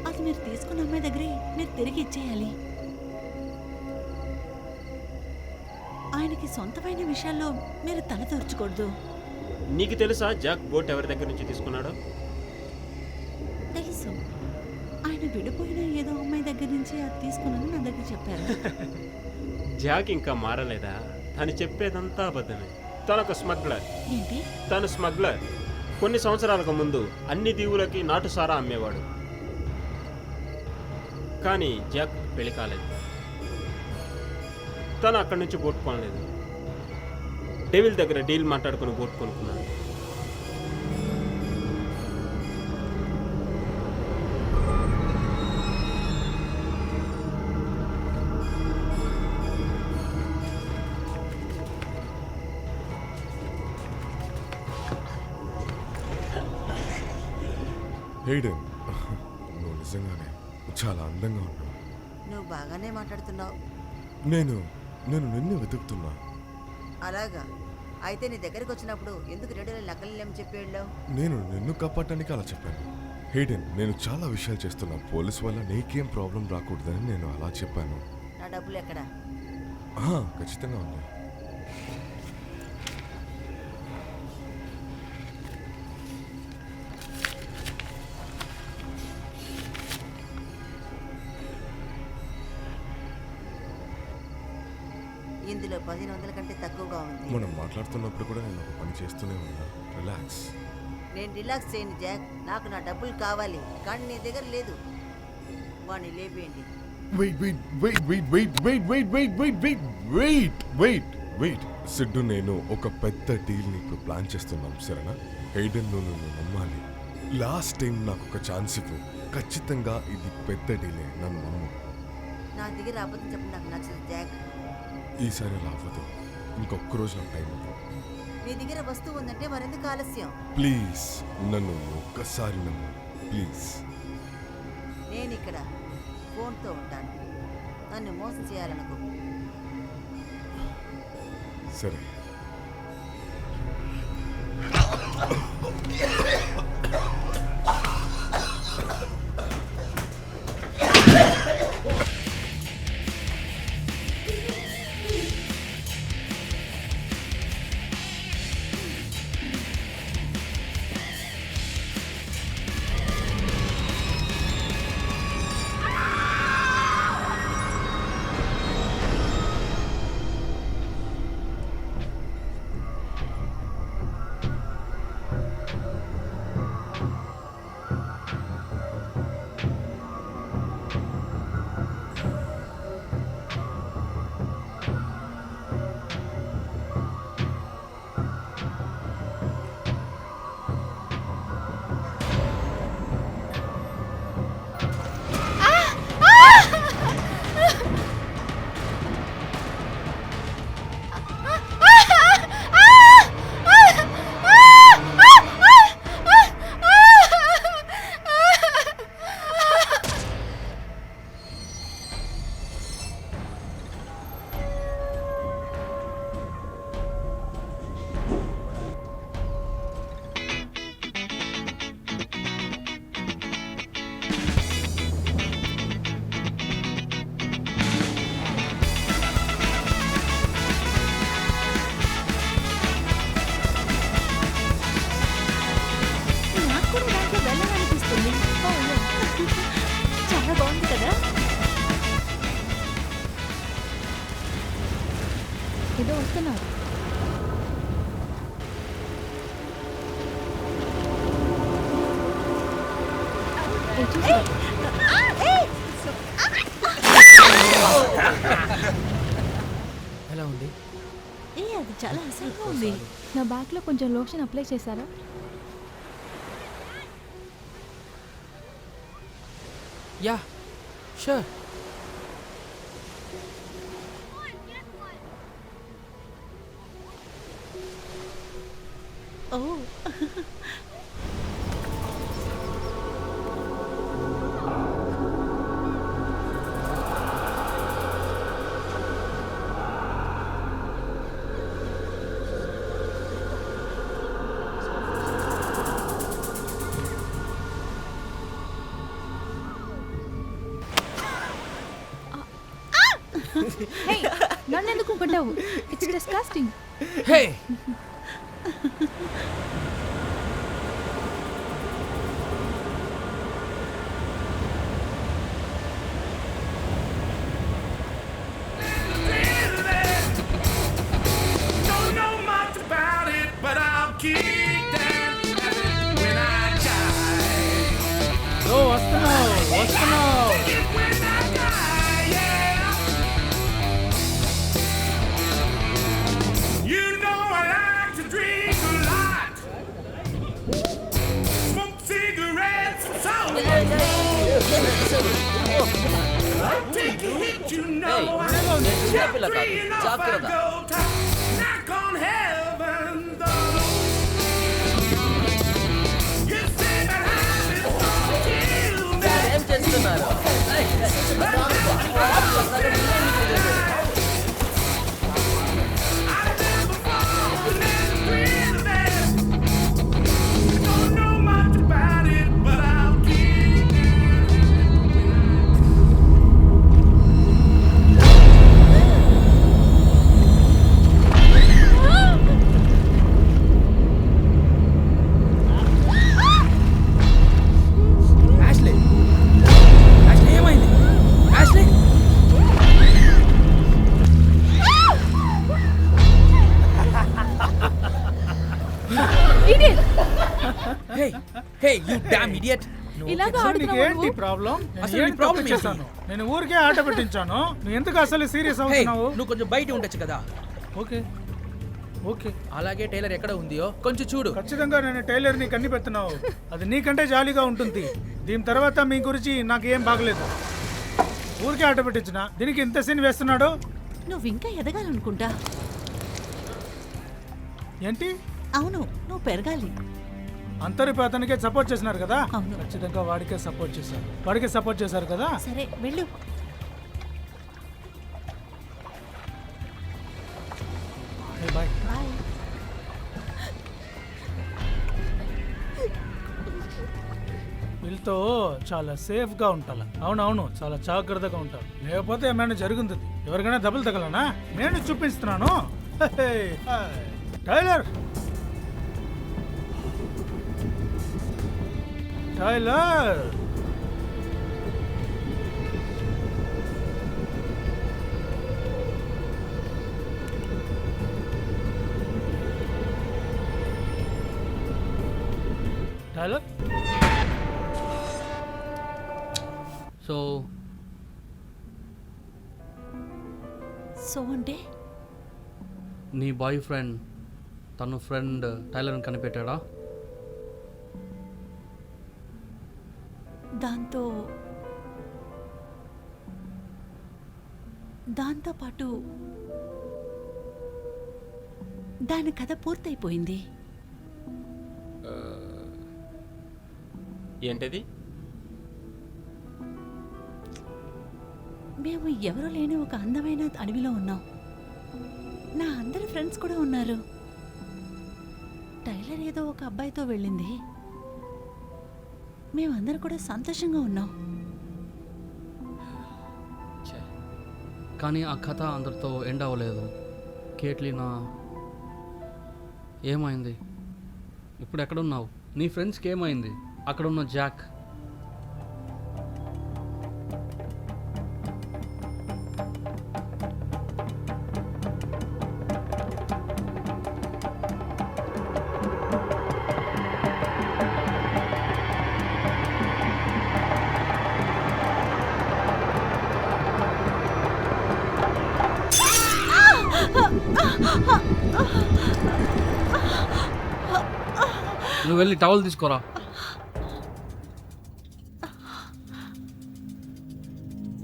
అది మీరు తీసుకున్న అమ్మాయి దగ్గరే మీరు తిరిగి ఇచ్చేయాలి. ఆయనకి సొంతమైన విషయాల్లో మీరు తల దూర్చకూడదు. నీకు తెలుసా జాక్ బోట్ ఎవరి దగ్గర నుంచి తీసుకున్నాడో? తెలుసు, ఆయన విడిపోయిన ఏదో అమ్మాయి దగ్గర నుంచి అది తీసుకున్నాను నా దగ్గర చెప్పారు. జాక్ ఇంకా మారలేదా? తను చెప్పేదంతా అబద్ధమే. తనొక స్మగ్లర్. ఏంటి? తను స్మగ్లర్. కొన్ని సంవత్సరాలకు ముందు అన్ని దీవులకి నాటు సారా అమ్మేవాడు. కానీ జాక్ పెళ్లి కాలేదు. తను అక్కడి నుంచి బోట్ కొనలేదు. డెవిల్ దగ్గర డీల్ మాట్లాడుకుని బోట్ కొనుక్కున్నాడు. హేడెన్, నువ్వు నిజంగానే చాలా అందంగా ఉన్నావు. నువ్వు బాగానే మాట్లాడుతున్నావు. నేను నిన్ను వెతుకుతున్నా. అలాగా? అయితే నీ దగ్గరికి వచ్చినప్పుడు ఎందుకు రేడియోలో నకలేం చెప్పి వెళ్ళావు? నేను నిన్ను కాపాడటానికి అలా చెప్పాను. హేడెన్, నేను చాలా విషయాలు చేస్తున్నా. పోలీస్ వల్ల నీకేం ప్రాబ్లం రాకూడదని నేను అలా చెప్పాను. నా డబ్బులు ఎక్కడా? ఖచ్చితంగా ఉంది. ఇందులో 1500 కంటే తక్కువగా ఉంది. మనం మాట్లాడుతున్నప్పుడు కూడా నేను ఒక పని చేస్తూనే ఉన్నా. రిలాక్స్. నేను రిలాక్స్ చేయను జాక్. నాకు నా డబ్బులు కావాలి, కానీ నీ దగ్గర లేదు. వాడిని లేపేయండి. వెయిట్ సిడ్డు, నేను ఒక పెద్ద డీల్ నీకు ప్లాన్ చేస్తున్నాం, సరేనా? హేడెన్, నువ్వు నమ్మాలి. లాస్ట్ టైం నాకు ఒక ఛాన్స్ ఇవ్వు. ఖచ్చితంగా ఇది పెద్ద డీలే, నన్ను నమ్ము. నా దగ్గర అబద్ధం చెప్పడం నాకు నచ్చదు జాక్. ఈసారి అలా అవ్వదు. ఇంకొక రోజు నాకు టైం ఇవ్వు. నీ దగ్గర వస్తువు ఉందంటే మరెందుకు ఆలస్యం? ప్లీజ్ నన్ను ఒక్కసారి నమ్ము, ప్లీజ్. నేను ఇక్కడ ఫోన్తో ఉంటాను. నన్ను మోసం చేయాలనుకో. సరే. ఏదో వస్తున్నారు. ఎలా ఉంది? అది చాలా అసహ్యంగా ఉంది. నా బ్యాగ్లో కొంచెం లోషన్ అప్లై చేశారా? Yeah sure. ఓ నన్ను ఎందుకు కొట్టావు? It's disgusting. Hey Don't know much about it, but I'll keep dancing when I die. ఓ వస్తున్నావు. When I die, yeah. You know I like to drink a lot. Smoke cigarettes, so take a hit, you know I'm చిన్నపిల్ల కాదు, free enough. I జాగ్రత్త. go to knock on heaven's door. You say that I'm gonna kill me. ఏం చేస్తున్నారు? I've never fallen in with it. Don't know much about it, but I'll keep Ashley ఏమైంది? Ashley Idiot! Hey hey you damn idiot. ఇలాగా అసలు ఆడుతున్నావా నీకేంటి నువ్వు? Problem? అసలు నీ problem ఏంటి? చేశాను. నేను ఊరికే ఆట పెట్టించాను. నువ్వు ఎందుకు అసలు సీరియస్ హే అవుతున్నావు? నువ్వు కొంచెం బయట ఉండొచ్చు కదా. ఓకే ఓకే అలాగే టైలర్ ఎక్కడ ఉందో కొంచెం చూడు. ఖచ్చితంగా నేను టైలర్ ని కన్ని పెడుతున్నావు. అది నీకంటే జాలీగా ఉంటుంది. దీని తర్వాత మీ గురించి నాకు ఏం బాగలేదు. ఊరికే ఆట పెట్టించిన దీనికి ఇంత సీన్ వేస్తున్నాడు నువ్వు ఇంకా ఎదగాలనుకుంటా. ఏంటి? అవును, నువ్వు పెరగాలి. అందరూ ఇప్పుడు అతనికే సపోర్ట్ చేసినారు కదా. అవును. ఖచ్చితంగా వాడికే సపోర్ట్ చేశారు కదా. సరే వెళ్ళు. బాయ్. బాయ్. వీళ్ళతో చాలా సేఫ్ గా ఉంటాను. అవునవును, చాలా జాగ్రత్తగా ఉంటాను. లేకపోతే ఏమైనా జరుగుతుంది. ఎవరికైనా దెబ్బలు తగలనా? నేను చూపిస్తున్నాను. Hey, hi. Tyler Tyler Tyler so so అంటే నీ బాయ్ ఫ్రెండ్ తన ఫ్రెండ్ టైలర్ని కనిపెట్టాడా? దాంతో పాటు దాని కథ పూర్తయిపోయింది. ఏంటది? మేము ఎవరూ లేని ఒక అందమైన అడవిలో ఉన్నాం. నా అందరి ఫ్రెండ్స్ కూడా ఉన్నారు. టైలర్ ఏదో ఒక అబ్బాయితో వెళ్ళింది. మేమందరం కూడా సంతోషంగా ఉన్నాం. కానీ ఆ కథ అందరితో ఎండ్ అవ్వలేదు. కేట్లీనా ఏమైంది? ఇప్పుడు ఎక్కడున్నావు? నీ ఫ్రెండ్స్కి ఏమైంది? అక్కడున్న జాక్ నువ్వు వెళ్ళి టవల్ తీసుకోరా.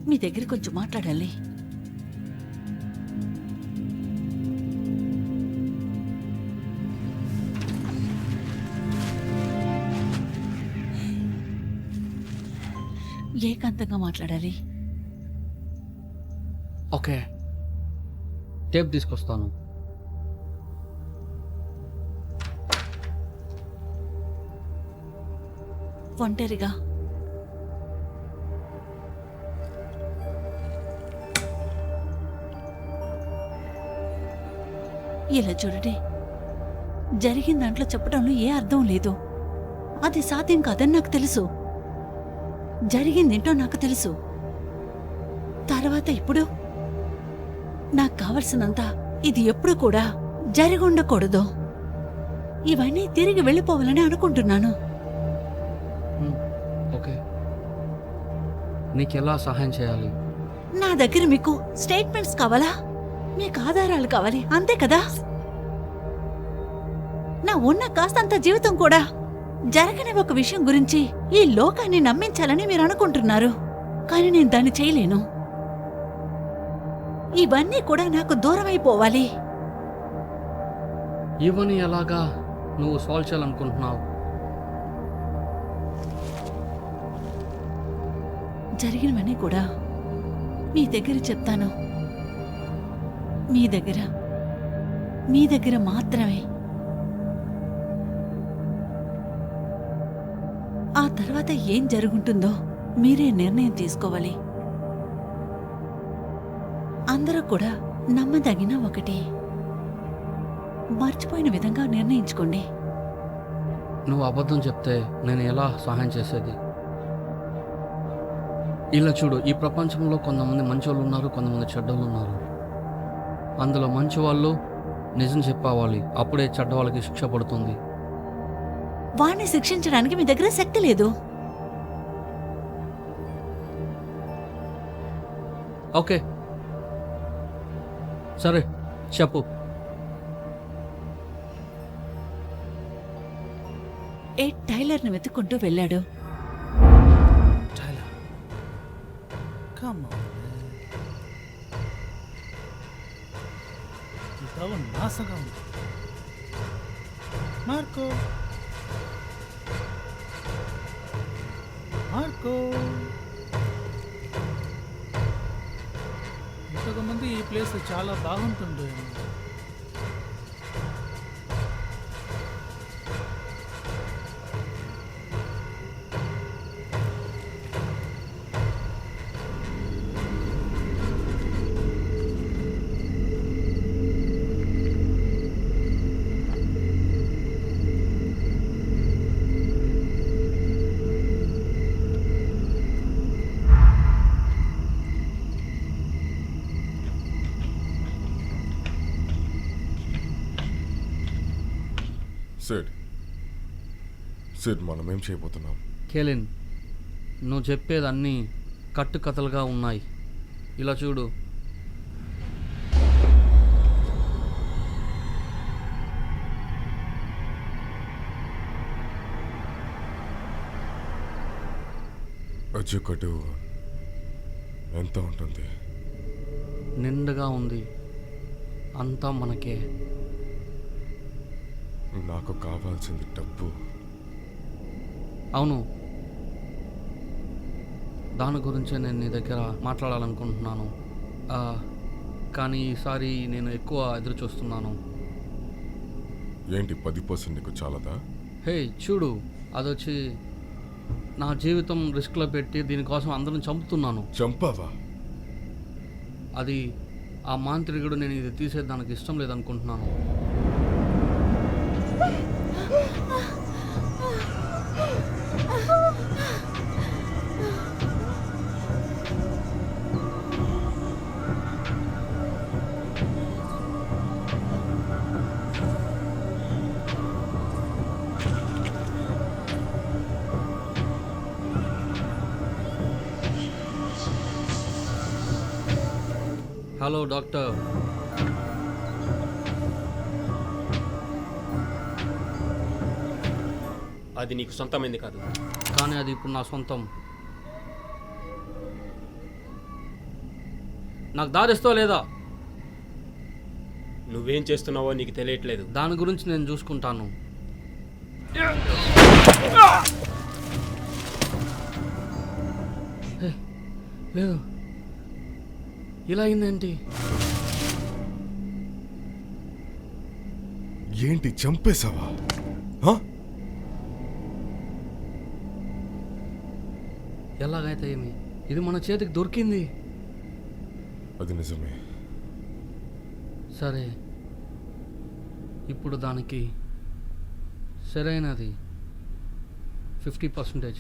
మీ దగ్గర కొంచెం మాట్లాడాలి. ఏకాంతంగా మాట్లాడాలి. ఓకే, టేప్ తీసుకొస్తాను. ఒంటరిగా ఇలా చూడండి, జరిగిన దాంట్లో చెప్పడంలో ఏ అర్థం లేదు. అది సాధ్యం కాదని నాకు తెలుసు. జరిగిందేంటో నాకు తెలుసు. తర్వాత ఇప్పుడు నాకు కావలసినంత ఇది ఎప్పుడు కూడా జరిగి ఉండకూడదు. ఇవన్నీ తిరిగి వెళ్ళిపోవాలని అనుకుంటున్నాను. ఓకే, నీకెలా సహాయం చేయాలి? నా దగ్గర మీకు స్టేట్మెంట్స్ కావాలా? మీకు ఆధారాలు కావాలి, అంతే కదా? నా ఉన్న కాస్తంత జీవితం కూడా జరగని ఒక విషయం గురించి ఈ లోకాన్ని నమ్మించాలని మీరు అనుకుంటున్నారు, కానీ నేను దాన్ని చేయలేను. ఇవన్నీ కూడా నాకు దూరమైపోవాలి. ఇవన్నీ ఎలాగా నువ్వు సాల్వ్ చేయాలనుకుంటున్నావు? జరిగినవన్నీ కూడా మీ దగ్గర చెప్తాను. మీ దగ్గర మాత్రమే. ఆ తర్వాత ఏం జరుగుంటుందో మీరే నిర్ణయం తీసుకోవాలి. అందరూ కూడా నమ్మదగిన ఒకటి మర్చిపోయిన విధంగా నిర్ణయించుకోండి. నువ్వు అబద్ధం చెప్తే నేను ఎలా సహాయం చేసేది? ఇలా చూడు, ఈ ప్రపంచంలో కొంతమంది మంచోళ్ళు ఉన్నారు, కొంతమంది చెడ్డోళ్ళు ఉన్నారు. అందులో మంచి వాళ్ళు నిజం చెప్పావాలి, అప్పుడే చెడ్డ వాళ్ళకి శిక్ష పడుతుంది. వాణ్ణి శిక్షించడానికి మీ దగ్గర శక్తి లేదు. ఓకే సరే, చెప్పు. టైలర్ని వెతుక్కుంటూ వెళ్ళాడు. Tyler. Come on. ఈ తవ నాసగా ఉంది. మార్కో ఇంతకుముందు ఈ ప్లేస్ చాలా బాగుంటుండే. సిడ్ మనం ఏం చేయబోతున్నాం? కేలిన్, నువ్వు చెప్పేది అన్నీ కట్టుకథలుగా ఉన్నాయి. ఇలా చూడు, అజ్జుకట్టు ఎంత ఉంటుంది? నిండుగా ఉంది, అంతా మనకే. నాకు కావాల్సింది డబ్బు. అవును, దాని గురించే నేను నీ దగ్గర మాట్లాడాలనుకుంటున్నాను. కానీ ఈసారి నేను ఎక్కువ ఎదురు చూస్తున్నాను. ఏంటి 10% నీకు చాలదా? హే చూడు, అదొచ్చి నా జీవితం రిస్క్లో పెట్టి దీనికోసం అందరిని చంపుతున్నాను. చంపావా? అది ఆ మాంత్రికుడు నేను ఇది తీసేదానికి ఇష్టం లేదనుకుంటున్నాను. హలో డాక్టర్, అది నీకు సొంతమైంది కాదు. కానీ అది ఇప్పుడు నా సొంతం. నాకు దారిస్తో లేదా? నువ్వేం చేస్తున్నావో నీకు తెలియట్లేదు. దాని గురించి నేను చూసుకుంటాను. హే, లేదు, ఇలా అయిందేంటి? ఏంటి చంపేశావా? ఎలాగైతే ఏమి, ఇది మన చేతికి దొరికింది. అది నిజమే. సరే, ఇప్పుడు దానికి సరైనది 50%.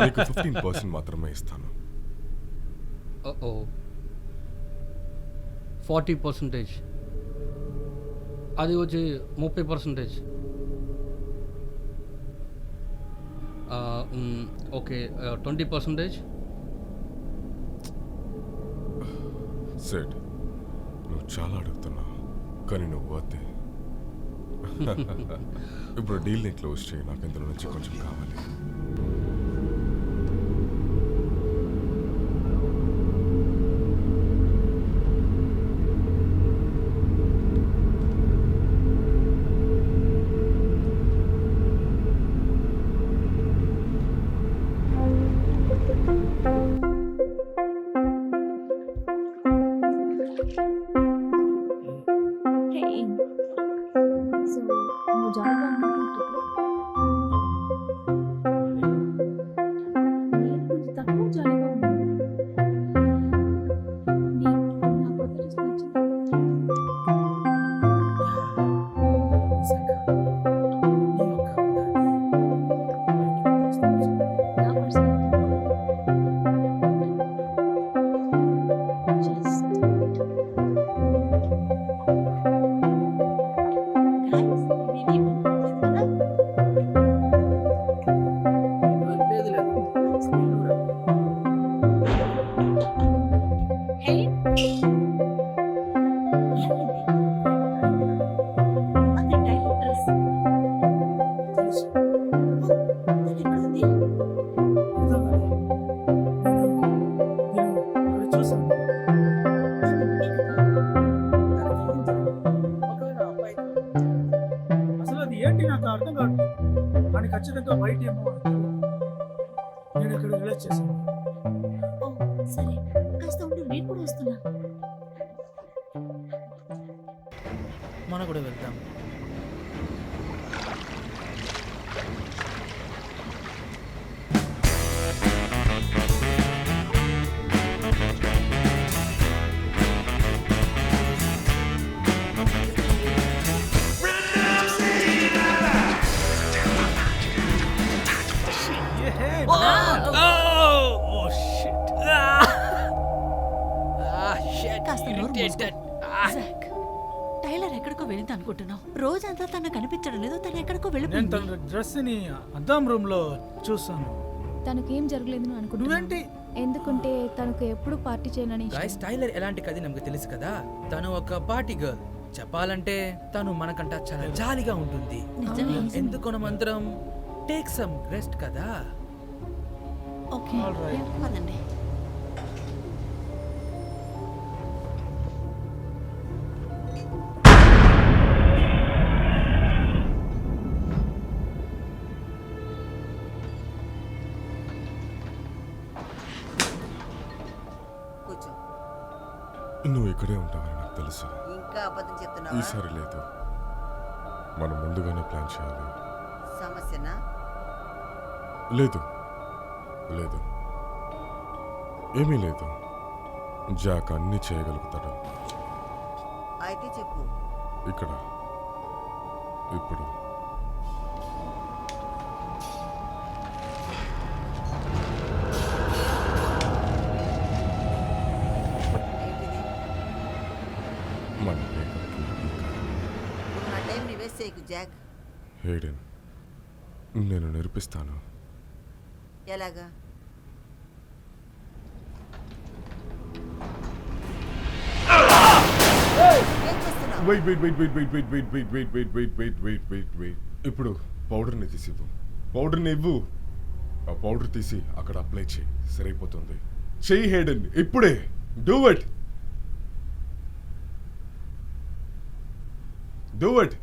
నీకు 15% మాత్రమే ఇస్తాను. 40%. అది వచ్చి 30%. ఓకే, 20%. సెడ్, నువ్వు చాలా అడుగుతున్నావు, కానీ నువ్వు వద్దే. ఇప్పుడు డీల్ని క్లోజ్ చేయి, నాకు ఇందులో నుంచి కొంచెం కావాలి. అసలు అది ఏంటి నాకు అర్థం కావట్లేదు. కానీ ఖచ్చితంగా బయట ఏమో నేను ఇక్కడ రిలాక్స్ చేశాను. సరే, కాస్త ఉండు, నేను కూడా వస్తున్నా. మనం కూడా వెళ్తాం. కాస్త నోరు మూసుకో. జాక్, టైలర్ ఎక్కడికో వెళ్ళింది అనుకుంటున్నావు. రోజంతా తను కనిపించడం లేదు, తను ఎక్కడికో నేను వెళ్ళిపోయింది. తన డ్రెస్ ని అద్దం రూమ్ లో చూసాను. తనకేం జరగలేదని అనుకుంటున్నాను. నువ్వేంటి? ఎందుకంటే తనకు ఎప్పుడు పార్టీ చేయనని ఇష్టం. గాయస్, టైలర్ ఎలాంటి కది నಮಗೆ తెలుసు కదా. తను ఒక పార్టీ గర్ల్. చెప్పాలంటే తను మనకంట చాలా జాలీగా ఉంటుంది. నిజమే. ఎందుకు మనమందరం టేక్ సమ్ రెస్ట్ కదా. Okay, All right. పదండి. కూర్చో. నువ్వు ఇక్కడే ఉంటావని నాకు తెలుసు. ఇంకా అబద్ధం చెప్తున్నావా? ఈసారి లేదు, మనం ముందుగానే ప్లాన్ చేయాలి. సమస్యనా? లేదు లేదు, ఏమీ లేదు. జాక్ అన్నీ చేయగలుగుతాడు. అయితే చెప్పు. ఇక్కడ ఇప్పుడు ఏంటిది? మన బ్రేకప్కి ఈ కారణం. నువ్వు నా టైంని వేస్ట్ చేయకు జాక్. హేడెన్, నేను నేర్పిస్తాను. ఎలాగా? వెయిట్. ఇప్పుడు పౌడర్ని తీసి ఇవ్వు. పౌడర్ని ఇవ్వు. ఆ పౌడర్ తీసి అక్కడ అప్లై చేయి, సరిపోతుంది. చెయ్యి హేడెన్, ఇప్పుడే. Do it. Do it.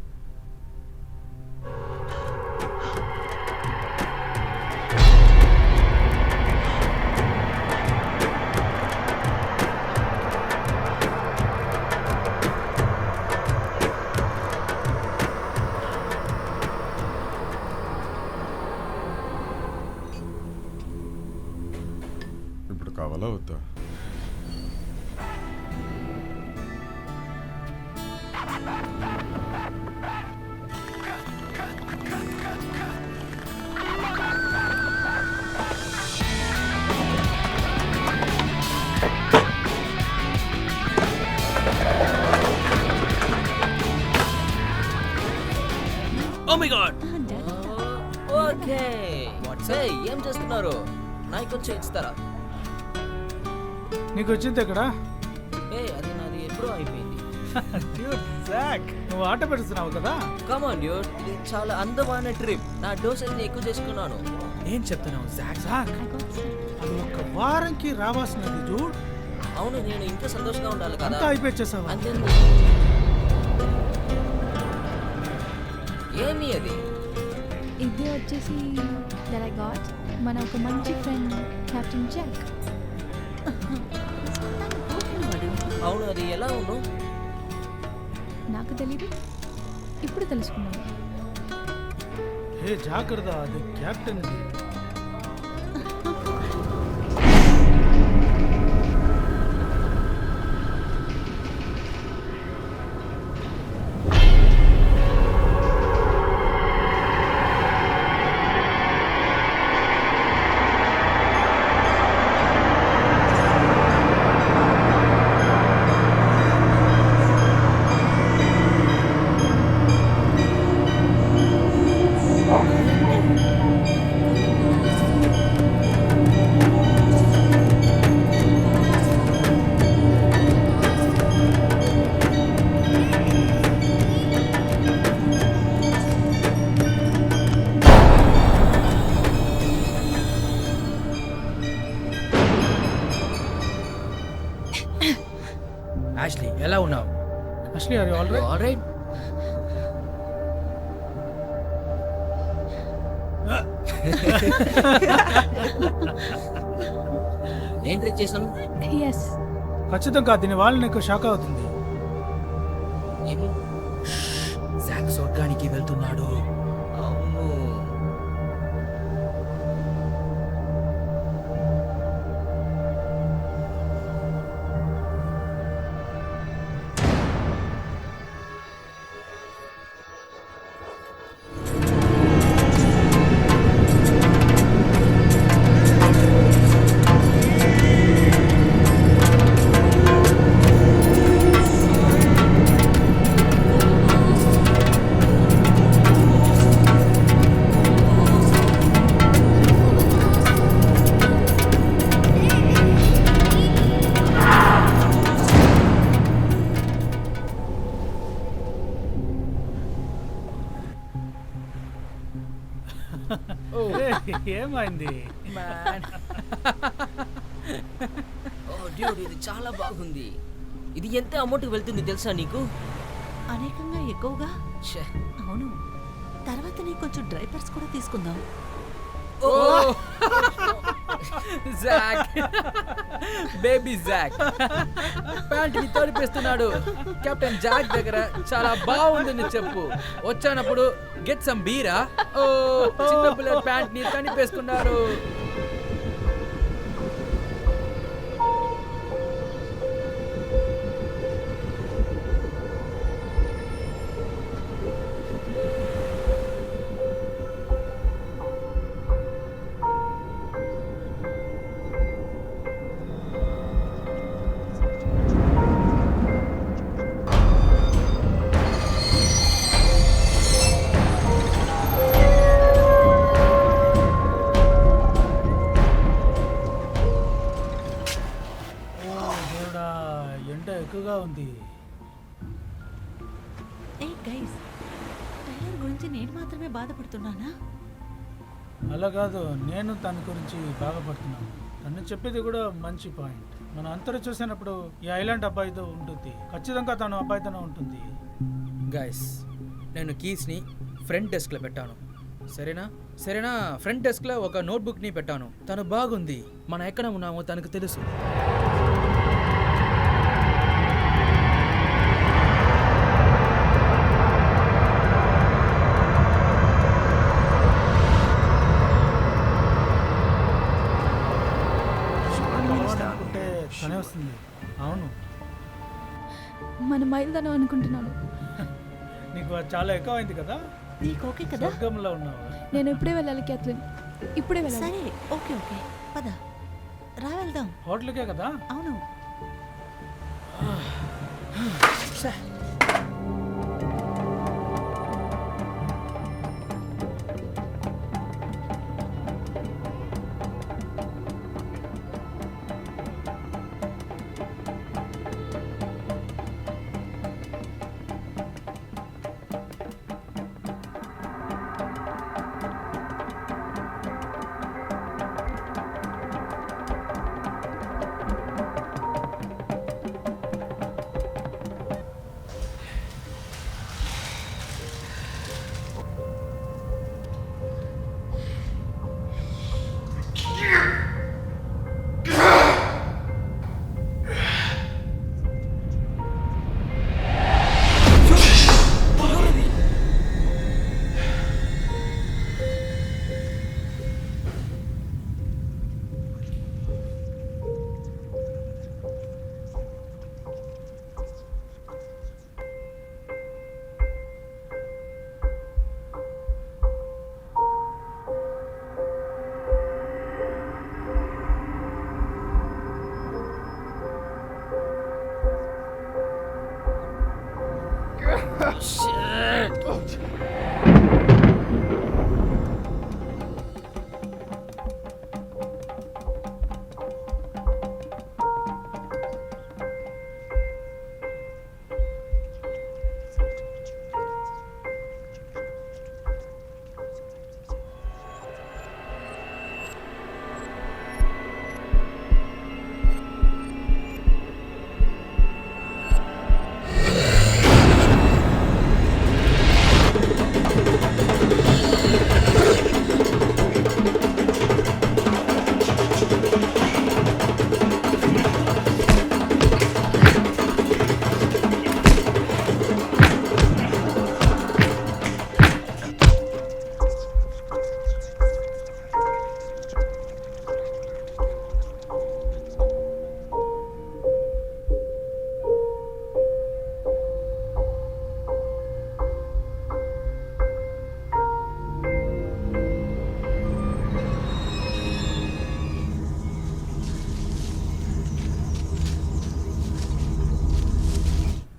ఇప్పుడు కావాలా వద్దా? ఓ మై గాడ్. ఓకే ఏం చేస్తున్నారు? నాకు కొంచెం ఇస్తారా? నీకు వచ్చింది ఎక్కడ? అది నాది ఎప్పుడో అయిపోయింది. నువ్వు ఆట పెడుతున్నావు కదా. కమాన్ డ్యూడ్, ఇది చాలా అందమైన ట్రిప్. నా డోసెస్ ని ఎక్కువ చేసుకున్నాను. ఏం చెప్తున్నావు జాక్? అది ఒక వారంకి రావాల్సినది జూడ్. అవును, నేను ఇంకా సంతోషంగా ఉండాలి కదా. అంతా అయిపోయేసావా? అంతే. ఏమి అది? ఇది వచ్చేసి that I got మన ఒక మంచి ఫ్రెండ్ కెప్టెన్ జాక్. అవును, అది ఎలా ఉన్నావు? నాకు తెలీదు, ఇప్పుడు తెలుసుకున్నాను. హే జాగ్రత్త, అది కెప్టెన్. యాష్లీ ఎలా ఉన్నావు? Ashley, are you all right? Alright. నేను ట్రై చేశాను. ఎస్, ఖచ్చితంగా దీని వాళ్ళ నీకు షాక్ అవుతుంది. ఏమి? జాక్ స్వర్గానికి వెళ్తున్నాడు. అవును. ఏమైంది? డ్యూడ్, ఇది చాలా బాగుంది. ఇది ఎంత అమౌంట్కి వెళ్తుంది తెలుసా నీకు? అనేకంగా ఎక్కువగా. ఛే. అవును, తర్వాత నీకు కొంచెం డ్రైపర్స్ కూడా తీసుకుందాం. జాక్, బేబీ జాక్ ప్యాంట్ ని తడిపేస్తున్నాడు. కెప్టెన్ జాక్ దగ్గర చాలా బాగుందని చెప్పు. వచ్చానప్పుడు గెట్ సమ్ బీరా. ఓ, చిన్న పిల్లల ప్యాంట్ ని తడిపేసుకున్నారు. ఎక్కువగా ఉంది. గైస్, టైలర్ గురించి నేను మాత్రమే బాధపడుతున్నానా? అలా కాదు, నేను తన గురించి బాధపడుతున్నాను. తను చెప్పేది కూడా మంచి పాయింట్. మనం అంతరు చూసినప్పుడు ఈ ఐలాండ్ అబ్బాయితో ఉంటుంది, ఖచ్చితంగా తను అబ్బాయితోనే ఉంటుంది. గైస్, నేను కీస్ని ఫ్రంట్ డెస్క్లో పెట్టాను, సరేనా ఫ్రంట్ డెస్క్లో ఒక నోట్బుక్ని పెట్టాను. తను బాగుంది, మనం ఎక్కడ ఉన్నామో తనకు తెలుసు. అనుకుంటే తనే వస్తుంది. అవును, మన మైల్దానం అనుకుంటున్నాను. నీకు అది చాలా ఎక్కువ అయింది కదా. నీకు ఓకే కదా? స్వర్గంలో ఉన్నావు. నేను ఇప్పుడే వెళ్ళాలి క్యాథలిన్, ఇప్పుడే వెళ్ళాలి. సరే, ఓకే ఓకే, పద రా వెళ్దాం. హోటల్కే కదా? అవును.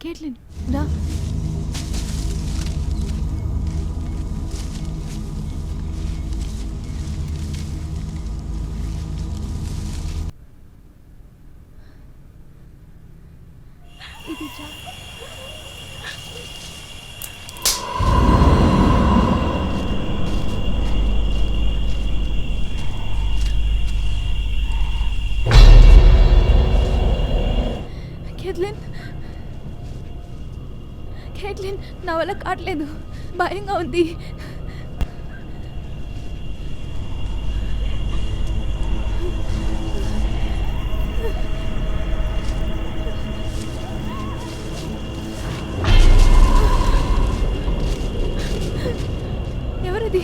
కేట్లిన్ రా. ఇది కేట్లిన్, కేట్లిన్, నా వల్ల కావట్లేదు, భయంగా ఉంది. ఎవరది?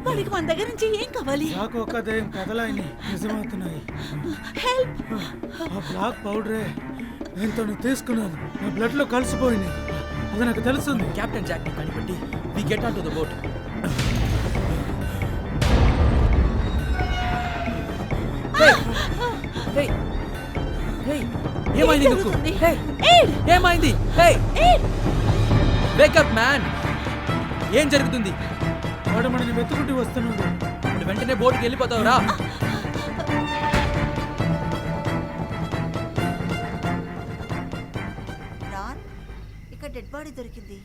వాడికి మన దగ్గర నుంచి ఏం కావాలి? నాకు ఒక దయ్యం కథలాయని నిజమవుతున్నాయి. హెల్ప్! ఆ బ్లాక్ పౌడరే నేను తను తీసుకున్నాను. నా బ్లడ్ లో కలిసిపోయింది. అది నాకు తెలుస్తుంది. కెప్టెన్ జాక్ ని కనిపెట్టి we get on to the boat. ఏమైంది నీకు? ఏమైంది? వేకప్ మ్యాన్, ఏం జరుగుతుంది? వాడు మనని వెతుకుంటూ వస్తున్నాడు. ఇప్పుడు వెంటనే బోట్కి వెళ్ళిపోతావురా? రాన్, ఇక్కడ డెడ్ బాడీ దొరికింది.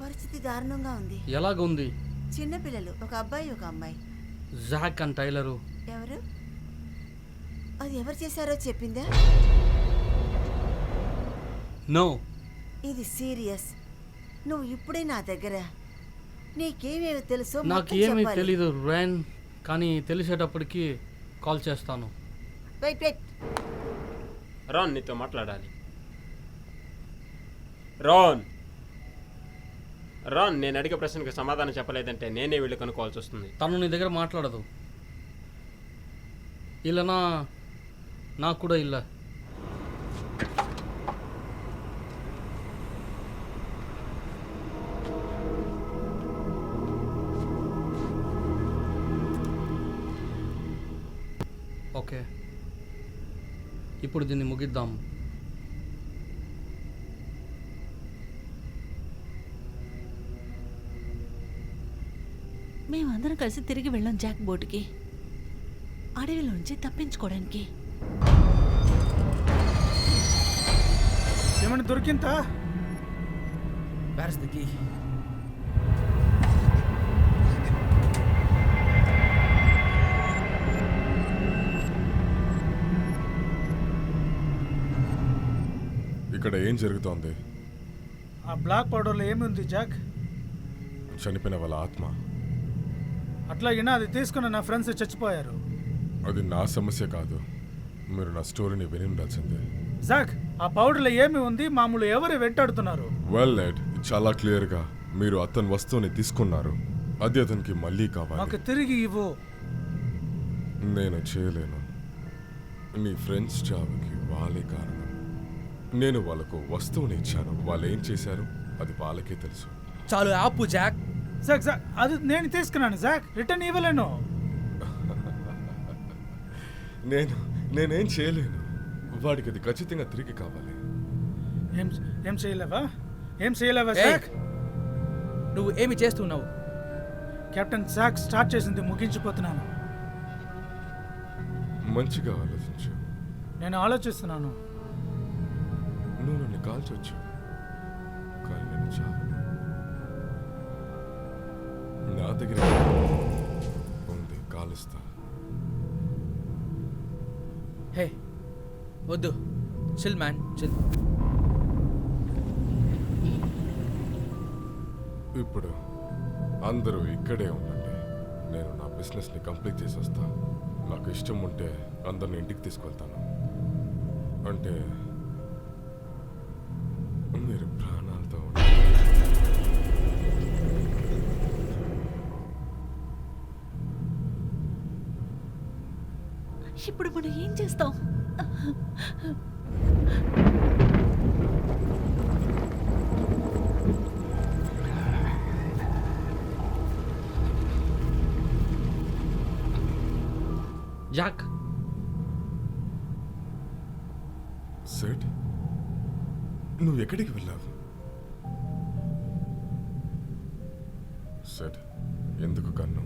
పరిస్థితి దారుణంగా ఉంది. ఎలాగుంది? చిన్నపిల్లలు, ఒక అబ్బాయి ఒక అమ్మాయి. Jack and tailor. ఎవరు? అది ఎవరు చేశారో చెప్పిందా? నో. ఇది సీరియస్. నువ్వు ఇప్పుడే నా దగ్గర. నీకేమేమి తెలుసో నాకు ఏమీ తెలీదు రేన్, కానీ తెలిసేటప్పటికి కాల్ చేస్తాను. Wait wait. రాన్ నీతో మాట్లాడాలి. రాన్, రాన్, నేను అడిగే ప్రశ్నకు సమాధానం చెప్పలేదంటే నేనే వీళ్ళు కనుక్కోవాల్సి వస్తుంది. తను నీ దగ్గర మాట్లాడదు. ఇల్లనా నాకు కూడా ఇల్ల. ఓకే, ఇప్పుడు దీన్ని ముగిద్దాం. మేమందరం కలిసి తిరిగి వెళ్ళాం జాక్ బోటుకి, అడవిలోంచి తప్పించుకోవడానికి. ఏమైనా దొరికిందా? Where's the key? ఇక్కడ ఏం జరుగుతోంది? ఆ బ్లాక్ పౌడర్లో ఏముంది జాక్? చనిపోయిన వాళ్ళ ఆత్మ. అట్లాగినా అది తీసుకున్న నా ఫ్రెండ్స్ చచ్చిపోయారు. అది నా సమస్య కాదు. మీరు నా స్టోరీని విని ఉండాల్సిందే. జాక్, ఆ పౌడర్లో ఏమి ఉంది? మామూలు ఎవరు వెంటాడుతున్నారు? వెల్ లెడ్, చాలా క్లియర్గా మీరు అతని వస్తువుని తీసుకున్నారు. అది అతనికి మళ్ళీ కావాలి. మాకు తిరిగి ఇవ్వు. నేను చేయలేను. నీ ఫ్రెండ్స్ చావుకి వాళ్ళే కారణం. నేను వాళ్ళకు వస్తువుని ఇచ్చాను. వాళ్ళు ఏం చేశారు అది వాళ్ళకే తెలుసు. చాలు ఆపు జాక్. జాక్ జాక్, అది నేను తీసుకున్నాను జాక్, రిటర్న్ ఇవ్వలేను. నేనేం చేయలేను. వాడికి అది ఖచ్చితంగా తిరిగి కావాలి. ఏం చేయలేవా? ఏం చేయలేవా జాక్? నువ్వు ఏమి చేస్తున్నావు? కెప్టెన్ జాక్ స్టార్ట్ చేసింది ముగించిపోతున్నాను. మంచిగా ఆలోచించు. నేను ఆలోచిస్తున్నాను. నువ్వు నన్ను కాల్చొచ్చు, కానీ నేను చాలు. నా దగ్గర ఉంది, కాలుస్తా. హే వద్దు, చిల్ మ్యాన్, చిల్. ఇప్పుడు అందరూ ఇక్కడే ఉండండి. నేను నా బిజినెస్ని కంప్లీట్ చేసి వస్తా. నాకు ఇష్టం ఉంటే అందరిని ఇంటికి తీసుకెళ్తాను. అంటే మీరు ప్రాణాలతో ఉండాలి. ఇప్పుడు మనం ఏం చేస్తాం? జాక్, సెట్, నువ్వు ఎక్కడికి వెళ్ళావు? సెట్, ఎందుకు కన్ను?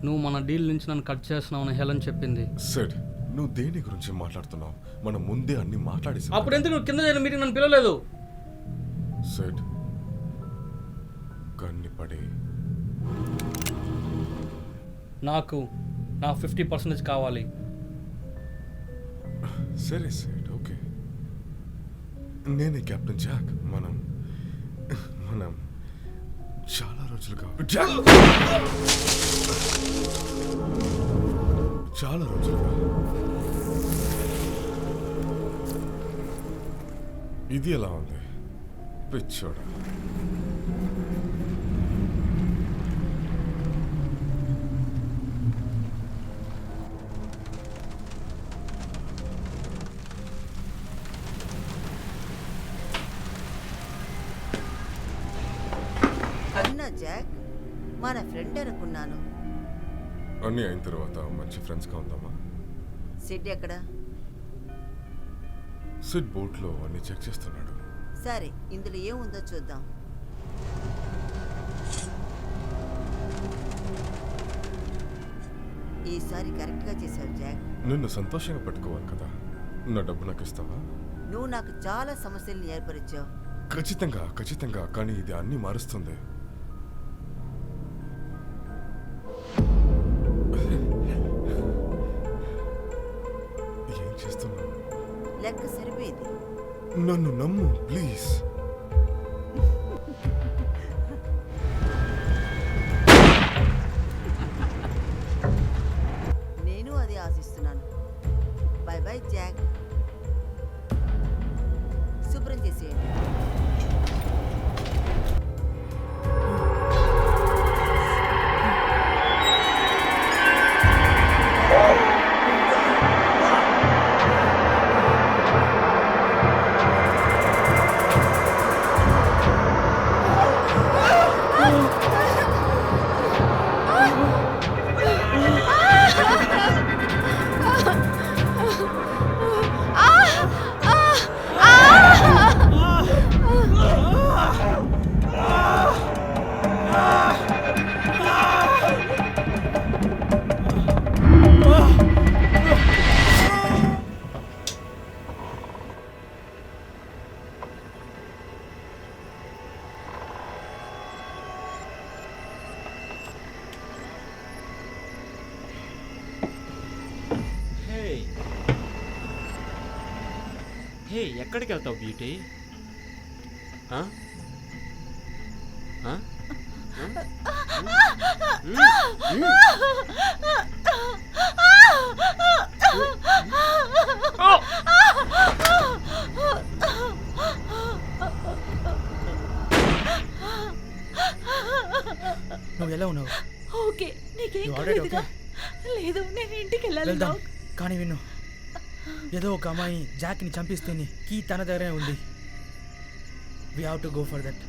నువ్వు మన డీల్ నుంచి నన్ను కట్ చేస్తున్నావని హెలన్ చెప్పింది. సెట్, నువ్వు దేని గురించి మాట్లాడుతున్నావు? మనం ముందే అన్ని మాట్లాడేసాం. అప్పుడు ఎందుకు నువ్వు కింద జరిగిన మీటింగ్ నన్ను పిలవలేదు? సెట్, కన్ని పడి నాకు నా 50% కావాలి. సరే సెట్, ఓకే. నేనే కెప్టెన్ జాక్. మనం చాలా రోజులుగా ఇది ఎలా ఉంది పిచ్చోడా? జాక్, మన ఫ్రెండ్ అనుకున్నాను. అన్నీ అయిన తర్వాత మంచి ఫ్రెండ్స్గా ఉందామా? సిడ్ ఎక్కడ? సిడ్ బోట్లో అన్ని చెక్ చేస్తున్నాడు. సరే, ఇందులో ఏముందో చూద్దాం. ఈసారి కరెక్ట్గా చేశావు జాక్. నిన్ను సంతోషంగా పెట్టుకోవాలి కదా. నా డబ్బు నాకు ఇస్తావా? నువ్వు నాకు చాలా సమస్యల్ని ఏర్పరిచావు. ఖచ్చితంగా ఖచ్చితంగా, కానీ ఇది అన్ని మారుస్తుంది. ఏం చేస్తున్నావు? లెక్క సరిపోయింది. నన్ను నమ్ము ప్లీజ్. నేను అది ఆశిస్తున్నాను. By by Jack. శుభ్రం చేసేయండి. హే, ఎక్కడికి వెళ్తావు బ్యూటీ? ఆ? ఆ? నువ్వు ఎలా ఉన్నావు? ఓకే, నీకేం You alright, కాలేదుగా? లేదు, నేను ఇంటికి వెళ్ళాలి. వెళ్దాం, కానీ విను, ఏదో ఒక అమ్మాయి జాక్ని చంపిస్తుంది. కీ తన దగ్గరే ఉంది. We have to go for that.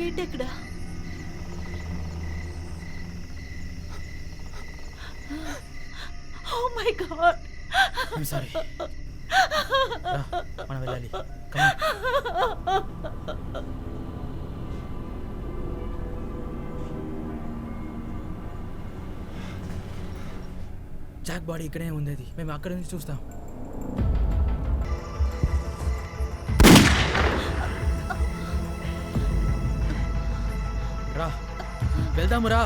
ఏంటెక్కడ? Oh my god, I'm sorry. మనం వెళ్ళాలి. Come on. జాక్ బాడీ ఇక్కడే ఉంది. అది మేము అక్కడ నుంచి చూస్తాం. రా, వెళ్దాము రా.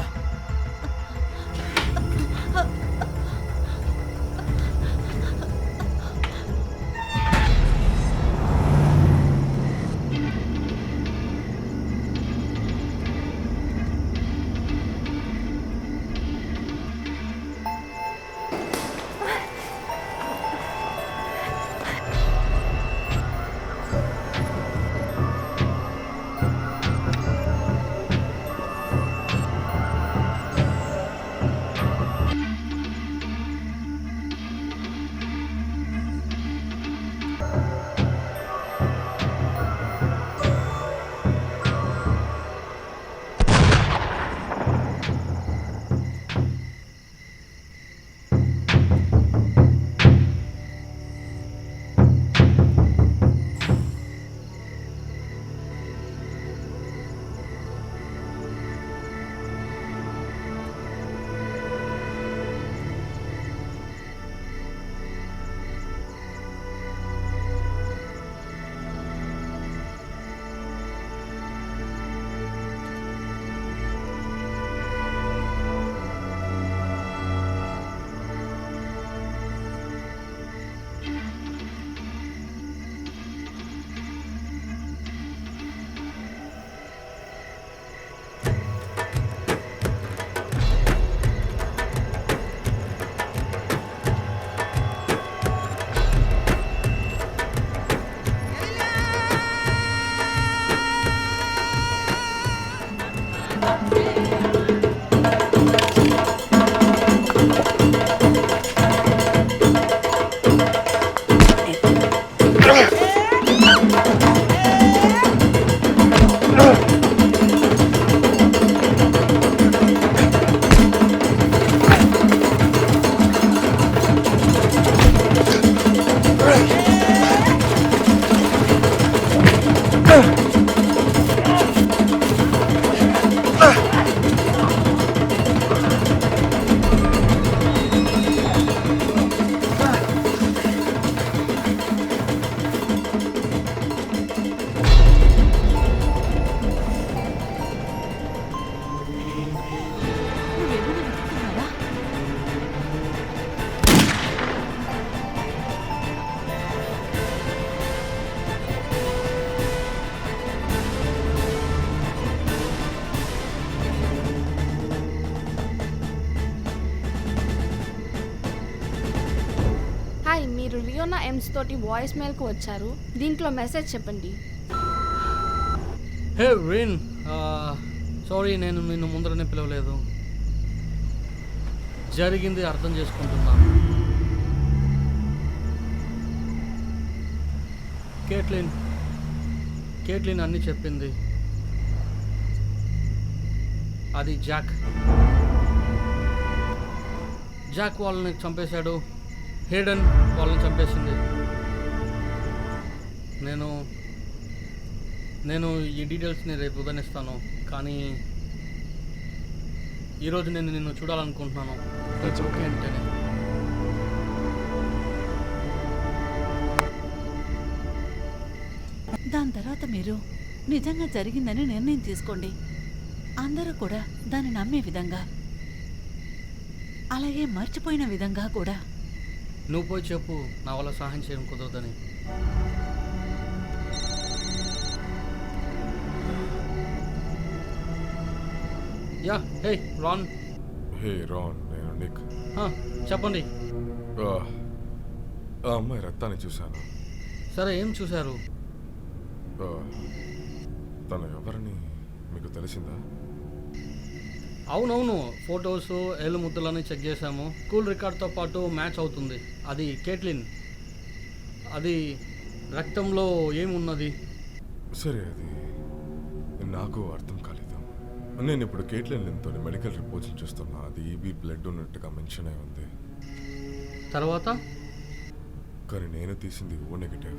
కరోనా ఎమ్స్ తోటి వాయిస్ మెయిల్కి వచ్చారు. దీంట్లో మెసేజ్ చెప్పండి. హే రిన్, సారీ నేను నిన్ను ముందరనే పిలవలేదు. జరిగింది అర్థం చేసుకుంటున్నాను. కేట్లిన్ అన్నీ చెప్పింది. అది జాక్ వాళ్ళని చంపేశాడు. హేడెన్ వాళ్ళని చంపేసింది. నేను ఈ డీటెయిల్స్ని రేపు ఉదయిస్తాను. కానీ ఈరోజు నేను నిన్ను చూడాలనుకుంటున్నాను. ఓకే అంటేనే. దాని తర్వాత మీరు నిజంగా జరిగిందని నిర్ణయం తీసుకోండి. అందరూ కూడా దాన్ని నమ్మే విధంగా, అలాగే మర్చిపోయిన విధంగా కూడా. నువ్వు పోయి చెప్పు నా వల్ల సహాయం చేయడం కుదరదని. యా, హే రాన్. హే రాన్, నేను నిక్. చెప్పండి. ఆ అమ్మాయి రక్తాన్ని చూశాను. సరే, ఏం చూశారు? తను ఎవరిని మీకు తెలిసిందా? అవునవును, ఫొటోస్ ఏళ్ళు ముద్దులని చెక్ చేశాము. స్కూల్ రికార్డ్తో పాటు మ్యాచ్ అవుతుంది. అది కేట్లిన్. అది రక్తంలో ఏమున్నది? సరే, అది నాకు అర్థం కాలేదు. నేను ఇప్పుడు కేట్లిన్తో మెడికల్ రిపోర్ట్స్ చూస్తున్నా. అది ఈబీ బ్లడ్ ఉన్నట్టుగా మెన్షన్ అయి ఉంది. తర్వాత? కానీ నేను తీసింది ఓ నెగిటివ్.